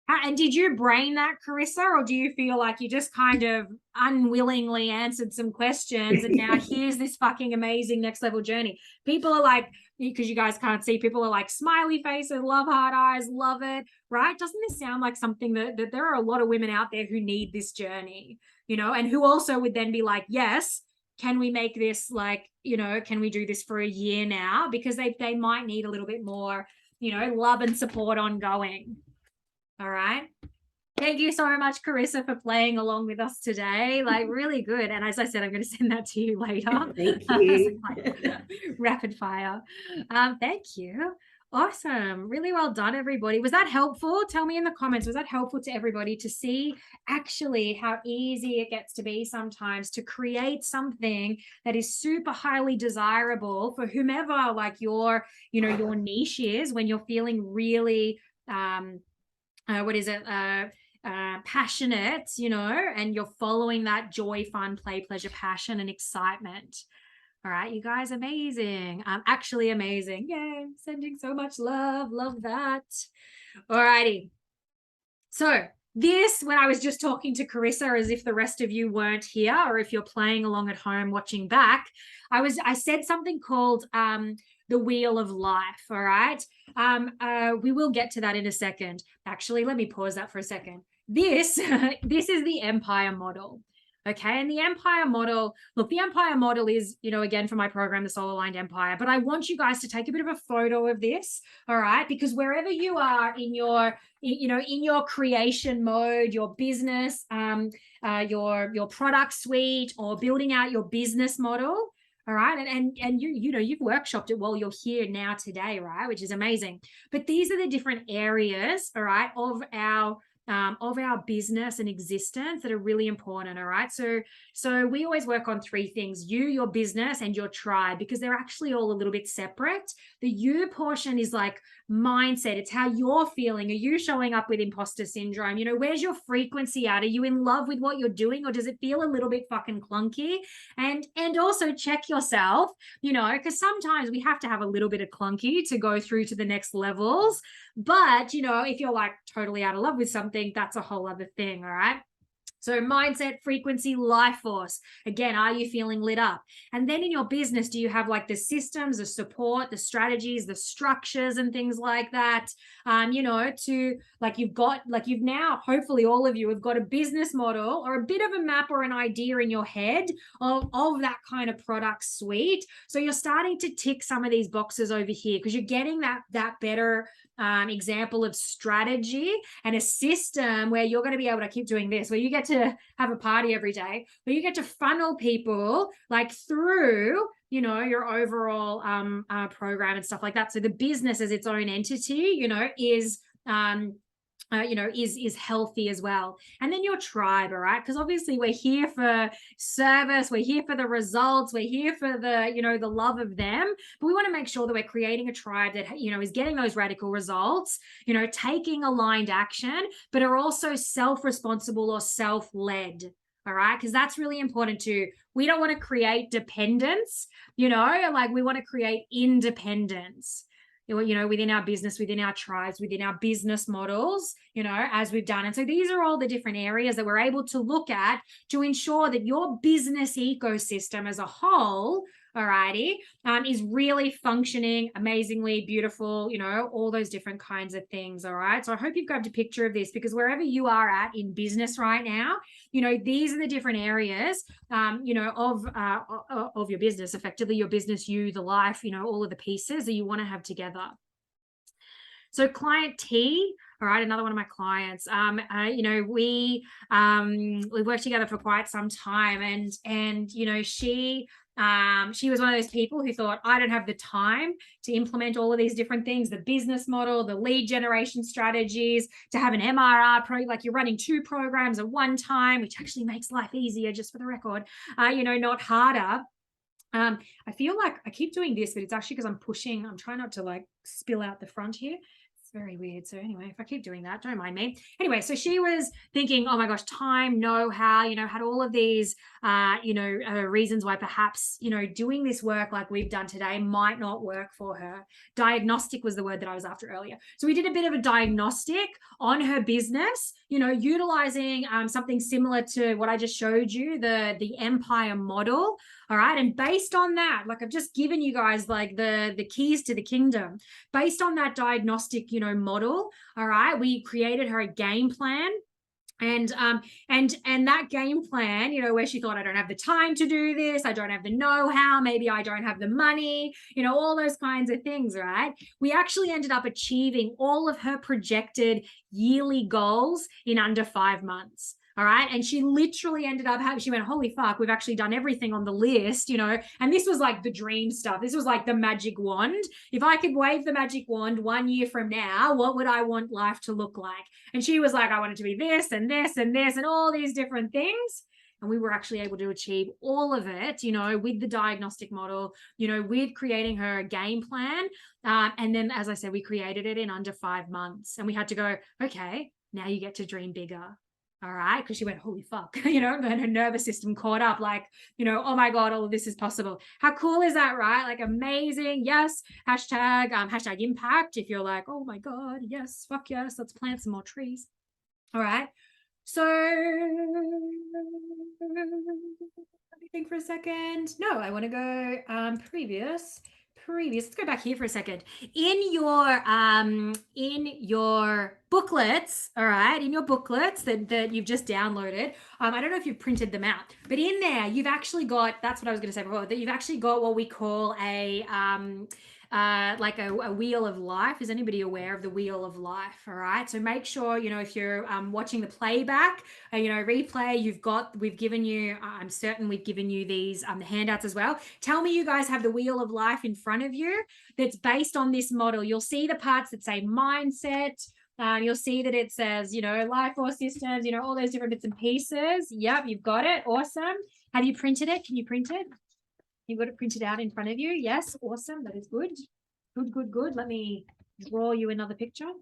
S1: And did you brain that, Carissa, or do you feel like you just kind of unwillingly answered some questions and now here's this fucking amazing next level journey? People are like, because you guys can't see, people are like smiley faces, love heart eyes, love it, right? Doesn't this sound like something that there are a lot of women out there who need this journey, and who also would then be like, yes, can we make this like, can we do this for a year now? Because they might need a little bit more, love and support ongoing. All right. Thank you so much, Carissa, for playing along with us today. Like, really good. And as I said, I'm going to send that to you later.
S3: Thank you.
S1: Rapid fire. Thank you. Awesome. Really well done, everybody. Was that helpful? Tell me in the comments, was that helpful to everybody to see actually how easy it gets to be sometimes to create something that is super highly desirable for whomever like your niche is when you're feeling really, passionate, and you're following that joy, fun, play, pleasure, passion, and excitement. All right, you guys, amazing. Actually amazing. Yay, sending so much love. Love that. All righty. So this, when I was just talking to Carissa, as if the rest of you weren't here, or if you're playing along at home watching back, I said something called the wheel of life. All right. We will get to that in a second. Actually, let me pause that for a second. This is the empire model. Okay. And the empire model, look, the empire model is, again, for my program, the Soul Aligned Empire, but I want you guys to take a bit of a photo of this. All right. Because wherever you are in your, in your creation mode, your business, your product suite, or building out your business model. All right. And you've workshopped it while you're here now today, right? Which is amazing. But these are the different areas, all right, of our business and existence that are really important. All right. So we always work on three things: you, your business, and your tribe, because they're actually all a little bit separate. The you portion is like mindset. It's how you're feeling. Are you showing up with imposter syndrome? Where's your frequency at? Are you in love with what you're doing, or does it feel a little bit fucking clunky? And also check yourself, because sometimes we have to have a little bit of clunky to go through to the next levels. But, if you're like totally out of love with something, that's a whole other thing. All right. So mindset, frequency, life force. Again, are you feeling lit up? And then in your business, do you have like the systems, the support, the strategies, the structures and things like that? To like you've now, hopefully all of you have got a business model or a bit of a map or an idea in your head of that kind of product suite. So you're starting to tick some of these boxes over here because you're getting that better example of strategy and a system where you're going to be able to keep doing this, where you get to have a party every day, where you get to funnel people like through your overall program and stuff like that. So the business as its own entity is healthy as well. And then your tribe, all right? Because obviously we're here for service, we're here for the results, we're here for the, the love of them. But we want to make sure that we're creating a tribe that, is getting those radical results, taking aligned action, but are also self-responsible or self-led. All right. Because that's really important too. We don't want to create dependence, like we want to create independence. Within our business, within our tribes, within our business models, as we've done. And so these are all the different areas that we're able to look at to ensure that your business ecosystem as a whole, alrighty, is really functioning amazingly, beautiful, all those different kinds of things. All right. So I hope you've grabbed a picture of this, because wherever you are at in business right now, these are the different areas, of your business, effectively your business, you, the life, all of the pieces that you want to have together. So client T, all right, another one of my clients. You know, we worked together for quite some time, and you know, she was one of those people who thought, I don't have the time to implement all of these different things, the business model, the lead generation strategies, to have an MRR like you're running 2 programs at one time, which actually makes life easier, just for the record, you know, not harder. I feel like I keep doing this, but it's actually because I'm trying not to like spill out the front here. Very weird. So anyway, if I keep doing that, don't mind me. Anyway, so she was thinking, oh my gosh, time, know-how, you know, had all of these, reasons why perhaps, you know, doing this work like we've done today might not work for her. Diagnostic was the word that I was after earlier. So we did a bit of a diagnostic on her business, you know, utilizing something similar to what I just showed you, the Empire model. All right. And based on that, like I've just given you guys like the keys to the kingdom. Based on that diagnostic, you know, model, all right, we created her a game plan. And that game plan, you know, where she thought, I don't have the time to do this, I don't have the know-how, maybe I don't have the money, you know, all those kinds of things, right? We actually ended up achieving all of her projected yearly goals in under 5 months. All right. And she literally ended up she went, holy fuck, we've actually done everything on the list, you know. And this was like the dream stuff. This was like the magic wand. If I could wave the magic wand 1 year from now, what would I want life to look like? And she was like, I want it to be this and this and this and all these different things. And we were actually able to achieve all of it, you know, with the diagnostic model, you know, with creating her a game plan. And then, as I said, we created it in under 5 months. And we had to go, okay, now you get to dream bigger. All right. Because she went, holy fuck, you know, and her nervous system caught up like, you know, oh my God, all of this is possible. How cool is that, right? Like amazing. Yes. Hashtag impact. If you're like, oh my God, yes, fuck yes, let's plant some more trees. All right. So let me think for a second. No, I want to go previous. Let's go back here for a second. In your booklets, all right, in your booklets that you've just downloaded, I don't know if you've printed them out, but in there you've actually got, that's what I was going to say before, that you've actually got what we call a like a wheel of life. Is anybody aware of the wheel of life? All right. So make sure, you know, if you're watching the playback, you know, replay, we've given you, I'm certain we've given you these the handouts as well. Tell me you guys have the wheel of life in front of you that's based on this model. You'll see the parts that say mindset. You'll see that it says, you know, life force systems, you know, all those different bits and pieces. Yep, you've got it. Awesome. Have you printed it? Can you print it? You've got it printed out in front of you. Yes, awesome. That is good. Good. Let me draw you another picture. All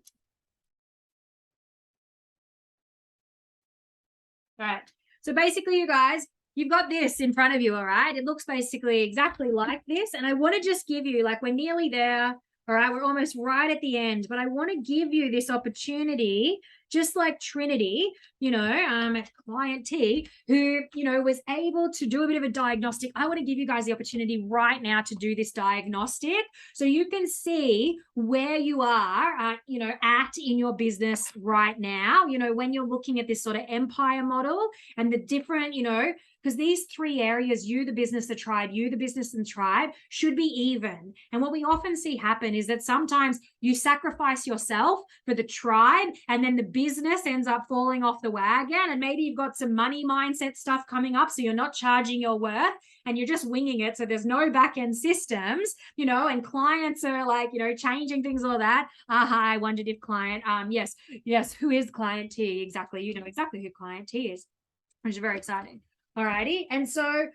S1: right. So basically, you guys, you've got this in front of you, all right? It looks basically exactly like this. And I want to just give you, like, we're nearly there. All right, we're almost right at the end, but I want to give you this opportunity, just like Trinity, you know, client T, who, you know, was able to do a bit of a diagnostic. I want to give you guys the opportunity right now to do this diagnostic so you can see where you are, you know, at in your business right now, you know, when you're looking at this sort of empire model and the different, you know, because these 3 areas, you, the business, the tribe, you, the business and tribe, should be even. And what we often see happen is that sometimes you sacrifice yourself for the tribe and then the business ends up falling off the wagon. And maybe you've got some money mindset stuff coming up, so you're not charging your worth and you're just winging it. So there's no back end systems, you know, and clients are like, you know, changing things, all that. I wondered if client, yes, who is client T? Exactly. You know exactly who client T is, which is very exciting. Alrighty. And so,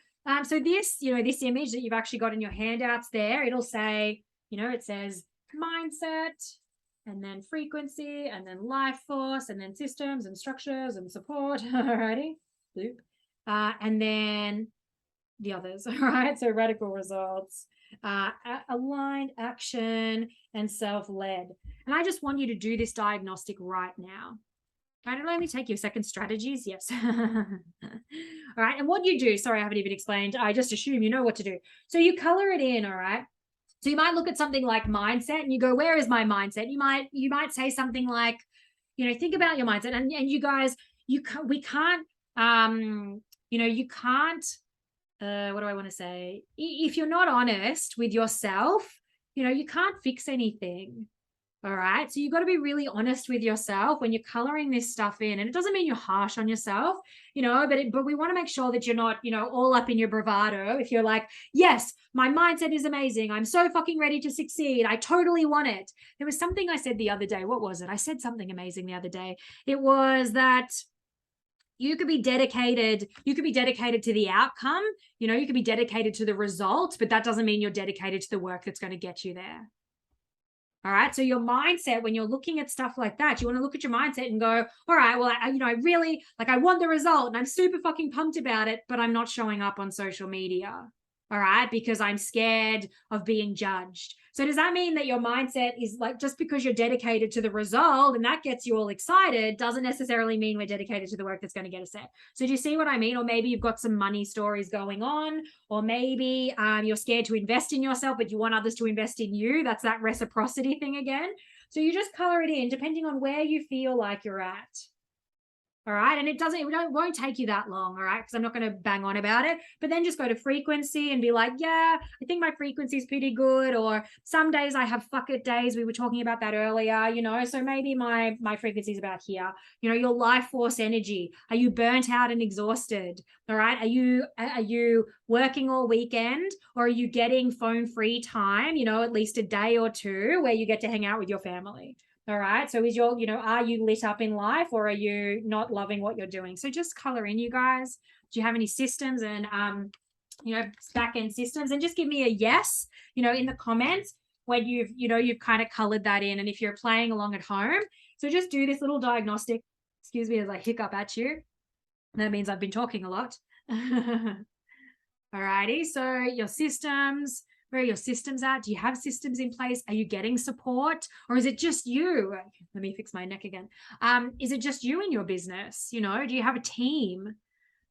S1: so this, you know, this image that you've actually got in your handouts there, it'll say, you know, it says mindset and then frequency and then life force and then systems and structures and support. Alrighty. Loop. And then the others. All right. So radical results, aligned action and self-led. And I just want you to do this diagnostic right now. Right, it'll only take you a second. Strategies, yes. All right, and what you do, sorry, I haven't even explained. I just assume you know what to do. So you color it in, all right? So you might look at something like mindset and you go, where is my mindset? You might say something like, you know, think about your mindset. And you guys, we can't, you know, you can't, what do I want to say? If you're not honest with yourself, you know, you can't fix anything. All right. So you got to be really honest with yourself when you're coloring this stuff in. And it doesn't mean you're harsh on yourself, but we want to make sure that you're not, all up in your bravado. If you're like, yes, my mindset is amazing. I'm so fucking ready to succeed. I totally want it. There was something I said the other day. What was it? I said something amazing the other day. It was that you could be dedicated to the outcome, you could be dedicated to the result, but that doesn't mean you're dedicated to the work that's going to get you there. All right. So your mindset, when you're looking at stuff like that, you want to look at your mindset and go, all right, well, I really I want the result and I'm super fucking pumped about it, but I'm not showing up on social media. All right. Because I'm scared of being judged. So does that mean that your mindset is like, just because you're dedicated to the result and that gets you all excited, doesn't necessarily mean we're dedicated to the work that's going to get us there. So do you see what I mean? Or maybe you've got some money stories going on, or maybe you're scared to invest in yourself, but you want others to invest in you. That's that reciprocity thing again. So you just color it in depending on where you feel like you're at. All right. And it won't take you that long. All right. Because I'm not going to bang on about it, but then just go to frequency and be like, yeah, I think my frequency is pretty good. Or some days I have fuck it days. We were talking about that earlier, so maybe my frequency is about here. Your life force energy. Are you burnt out and exhausted? All right. Are you working all weekend, or are you getting phone free time, at least a day or two where you get to hang out with your family? All right. So is are you lit up in life, or are you not loving what you're doing? So just color in, you guys. Do you have any systems and, back end systems? And just give me a yes, in the comments when you've kind of colored that in. And if you're playing along at home, so just do this little diagnostic, excuse me, as I hiccup at you. That means I've been talking a lot. All righty. So your systems. Where are your systems at? Do you have systems in place? Are you getting support, or is it just you? Let me fix my neck again. Is it just you in your business? Do you have a team?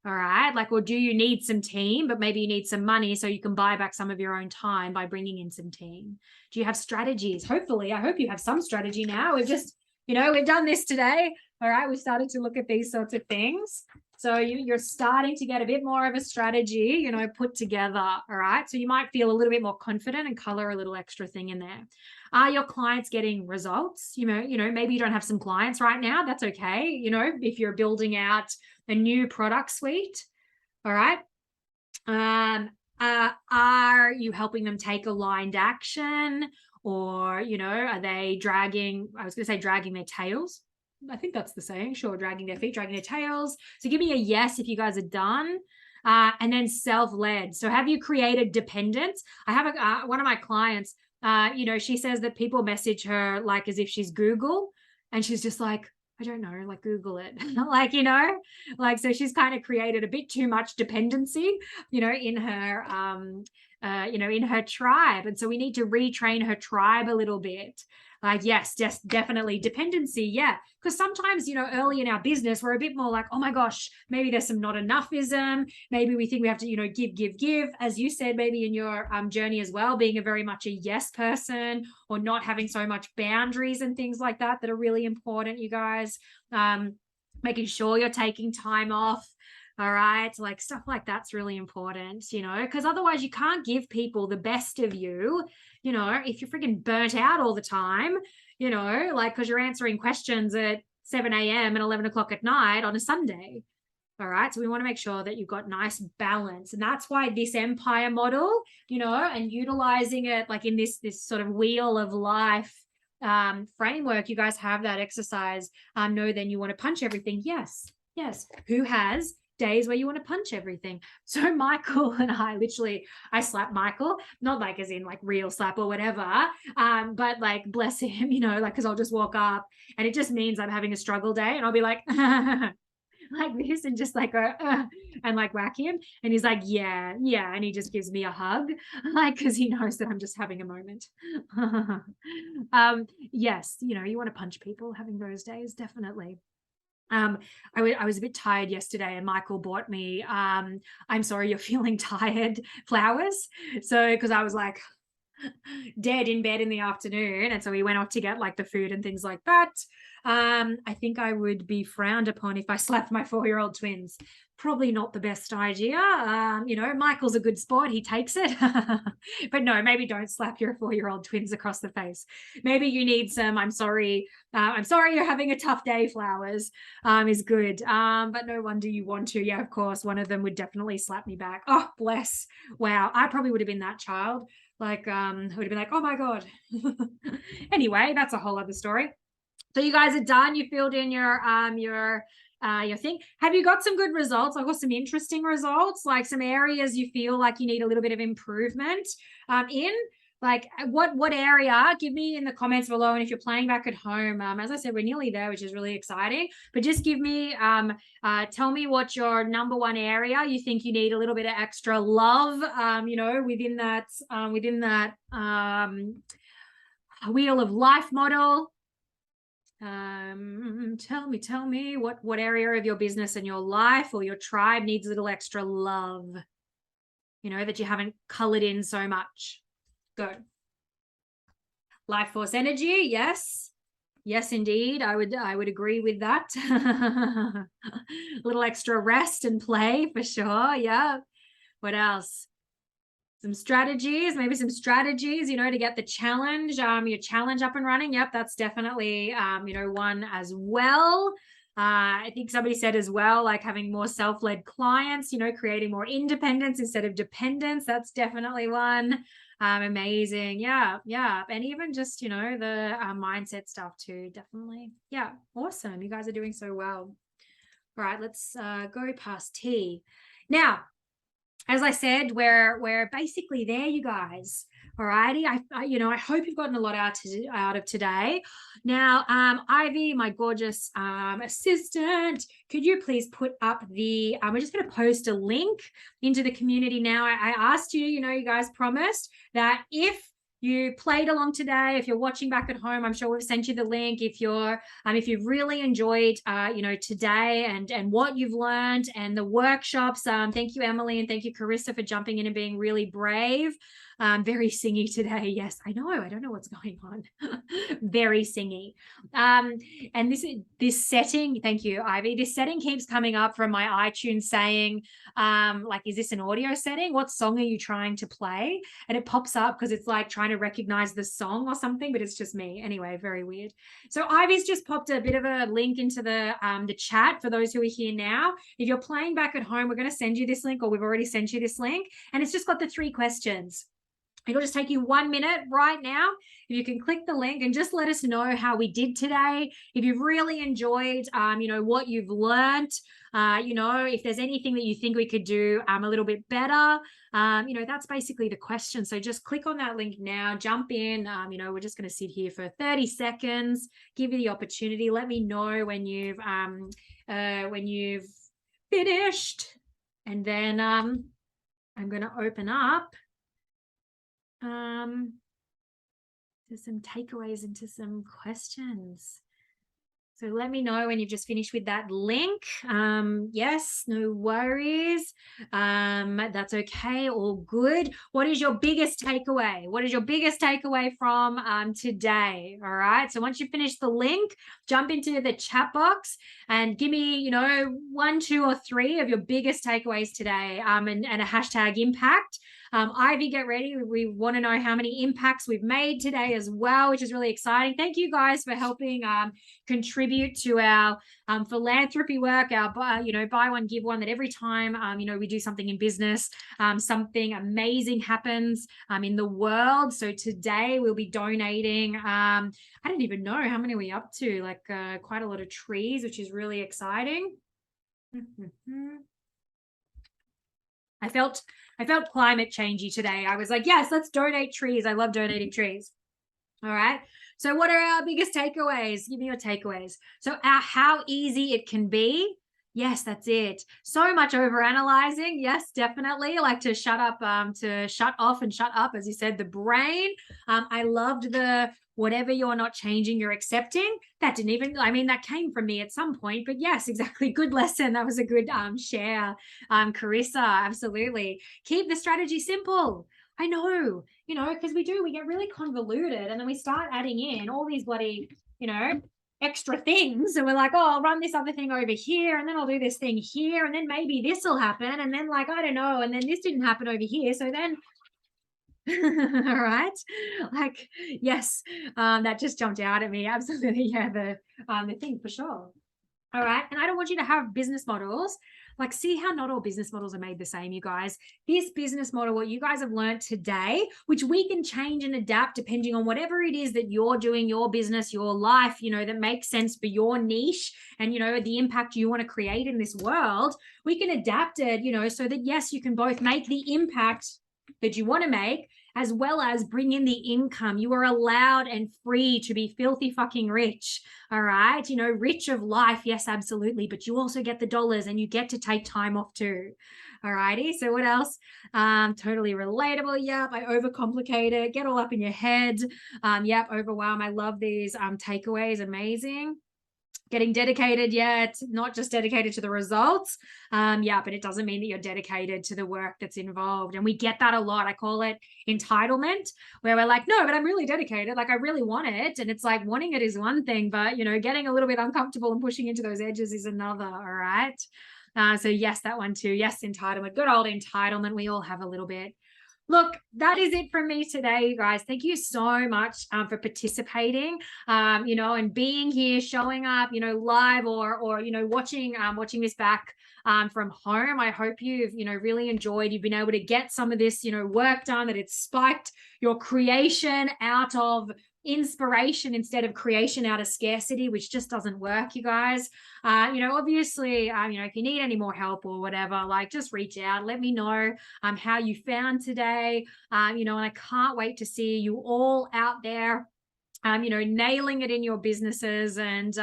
S1: All right. Or do you need some team, but maybe you need some money so you can buy back some of your own time by bringing in some team? Do you have strategies? Hopefully, I hope you have some strategy now. We've just, we've done this today. All right. We started to look at these sorts of things. So you're starting to get a bit more of a strategy, put together. All right. So you might feel a little bit more confident and color a little extra thing in there. Are your clients getting results? Maybe you don't have some clients right now. That's okay. If you're building out a new product suite. All right. Are you helping them take aligned action, or, are they dragging their tails? I think that's the saying. Sure. Dragging their feet, dragging their tails. So give me a yes if you guys are done. And then self-led. So have you created dependence? I have one of my clients, she says that people message her as if she's Google, and she's just like, I don't know, Google it. So she's kind of created a bit too much dependency, in her, in her tribe. And so we need to retrain her tribe a little bit. Yes, just definitely dependency. Yeah. Because sometimes, early in our business, we're a bit more like, oh my gosh, maybe there's some not enoughism. Maybe we think we have to, give. As you said, maybe in your journey as well, being a very much a yes person, or not having so much boundaries and things like that are really important, you guys. Making sure you're taking time off. All right. Stuff like that's really important, because otherwise you can't give people the best of you, if you're freaking burnt out all the time, because you're answering questions at 7 a.m. and 11 o'clock at night on a Sunday. All right. So we want to make sure that you've got nice balance. And that's why this empire model, and utilizing it in this sort of wheel of life framework, you guys have that exercise. No, then you want to punch everything. Yes. Who has days where you want to punch everything? So Michael and I slap Michael, not as in real slap or whatever, but bless him, because I'll just walk up and it just means I'm having a struggle day, and I'll be like this, and just go and whack him, and he's like, yeah, and he just gives me a hug, because he knows that I'm just having a moment. Yes, you want to punch people having those days, definitely. I was a bit tired yesterday, and Michael bought me I'm sorry you're feeling tired flowers. So because I was dead in bed in the afternoon, and so we went off to get the food and things like that. I think I would be frowned upon if I slapped my 4-year-old twins. Probably not the best idea. You know, Michael's a good sport. He takes it. But no, maybe don't slap your 4-year-old twins across the face. Maybe you need some, I'm sorry you're having a tough day flowers, is good. But no wonder you want to. Yeah, of course, one of them would definitely slap me back. Oh, bless. Wow. I probably would have been that child. Like, would have been like, oh my God. Anyway, that's a whole other story. So you guys are done. You filled in your thing. Have you got some good results? I've got some interesting results, like some areas you feel like you need a little bit of improvement in. Like what area? Give me in the comments below. And if you're playing back at home, as I said, we're nearly there, which is really exciting. But just give me, tell me what your number one area you think you need a little bit of extra love. You know, within that wheel of life model. Tell me what area of your business and your life or your tribe needs a little extra love, you know, that you haven't colored in so much. Go. Life force energy. Yes indeed, I would agree with that. A little extra rest and play for sure. Yeah. What else? Some strategies, you know, to get the challenge, your challenge up and running. Yep, that's definitely, you know, one as well. I think somebody said as well, like having more self-led clients, you know, creating more independence instead of dependence. That's definitely one. Amazing. Yeah. And even just, you know, the mindset stuff too. Definitely. Yeah. Awesome. You guys are doing so well. All right, let's go past T. Now, as I said, we're basically there, you guys. All righty. I hope you've gotten a lot out of today. Now, Ivy, my gorgeous assistant, could you please put up the, we're just going to post a link into the community now. I asked you, you know, you guys promised that if you played along today, if you're watching back at home, I'm sure we've sent you the link. If you've really enjoyed you know, today and what you've learned and the workshops, thank you, Emily, and thank you, Carissa, for jumping in and being really brave. Very singy today. Yes, I know. I don't know what's going on. Very singy. And this setting, thank you, Ivy. This setting keeps coming up from my iTunes saying, like, is this an audio setting? What song are you trying to play? And it pops up because it's like trying to recognize the song or something, but it's just me. Anyway, very weird. So Ivy's just popped a bit of a link into the chat for those who are here now. If you're playing back at home, we're going to send you this link, or we've already sent you this link, and it's just got the 3 questions. It'll just take you 1 minute right now. If you can click the link and just let us know how we did today. If you've really enjoyed, you know, what you've learned, you know, if there's anything that you think we could do a little bit better, you know, that's basically the question. So just click on that link now, jump in. You know, we're just going to sit here for 30 seconds, give you the opportunity. Let me know when you've finished, and then I'm going to open up to some takeaways and to some questions. So let me know when you've just finished with that link. Yes, no worries. That's okay, all good. What is your biggest takeaway? What is your biggest takeaway from today? All right, so once you finish the link, jump into the chat box and give me, you know, 1, 2, or 3 of your biggest takeaways today, and a hashtag impact. Ivy, get ready. We want to know how many impacts we've made today as well, which is really exciting. Thank you guys for helping contribute to our philanthropy work, our you know, buy one, give one, that every time you know, we do something in business, something amazing happens in the world. So today we'll be donating, I don't even know how many are we up to, like quite a lot of trees, which is really exciting. I felt climate changey today. I was like, yes, let's donate trees. I love donating trees. All right. So what are our biggest takeaways? Give me your takeaways. So how easy it can be. Yes, that's it. So much overanalyzing. Yes, definitely. Like to shut up, to shut off and shut up, as you said, the brain. I loved the whatever you're not changing, you're accepting. That didn't even, I mean, that came from me at some point, but yes, exactly. Good lesson. That was a good share. Carissa, absolutely. Keep the strategy simple. I know, you know, because we get really convoluted, and then we start adding in all these bloody, you know, extra things, and we're like, oh, I'll run this other thing over here, and then I'll do this thing here, and then maybe this will happen, and then like I don't know, and then this didn't happen over here, so then all right, like yes, that just jumped out at me. Absolutely, yeah, the thing for sure. All right, and I don't want you to have business models like, see how not all business models are made the same, you guys. This business model, what you guys have learned today, which we can change and adapt depending on whatever it is that you're doing, your business, your life, you know, that makes sense for your niche and, you know, the impact you want to create in this world. We can adapt it, you know, so that yes, you can both make the impact that you want to make, as well as bring in the income. You are allowed and free to be filthy fucking rich. All right. You know, rich of life. Yes, absolutely. But you also get the dollars and you get to take time off too. All righty. So what else? Totally relatable. Yep. I overcomplicate it. Get all up in your head. Yep. Overwhelm. I love these takeaways. Amazing. Getting dedicated, yeah, it's not just dedicated to the results, yeah, but it doesn't mean that you're dedicated to the work that's involved. And we get that a lot. I call it entitlement, where we're like, no, but I'm really dedicated, like I really want it. And it's like, wanting it is one thing, but you know, getting a little bit uncomfortable and pushing into those edges is another. All right. So yes, that one too. Yes, entitlement, good old entitlement. We all have a little bit. Look, that is it from me today, you guys. Thank you so much for participating, you know, and being here, showing up, you know, live or you know, watching this back from home. I hope you've, you know, really enjoyed. You've been able to get some of this, you know, work done, that it's spiked your creation out of inspiration instead of creation out of scarcity, which just doesn't work, you guys. You know, obviously, you know, if you need any more help or whatever, like just reach out, let me know how you found today. You know, and I can't wait to see you all out there, you know, nailing it in your businesses and,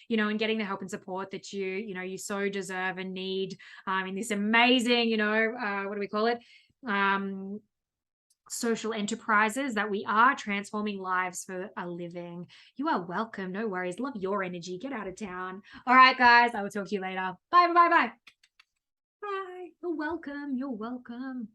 S1: you know, and getting the help and support that you know, you so deserve and need in this amazing, you know, what do we call it? Social enterprises that we are, transforming lives for a living. You are welcome. No worries. Love your energy. Get out of town. All right, guys. I will talk to you later. Bye, bye, bye, bye. Bye. You're welcome. You're welcome.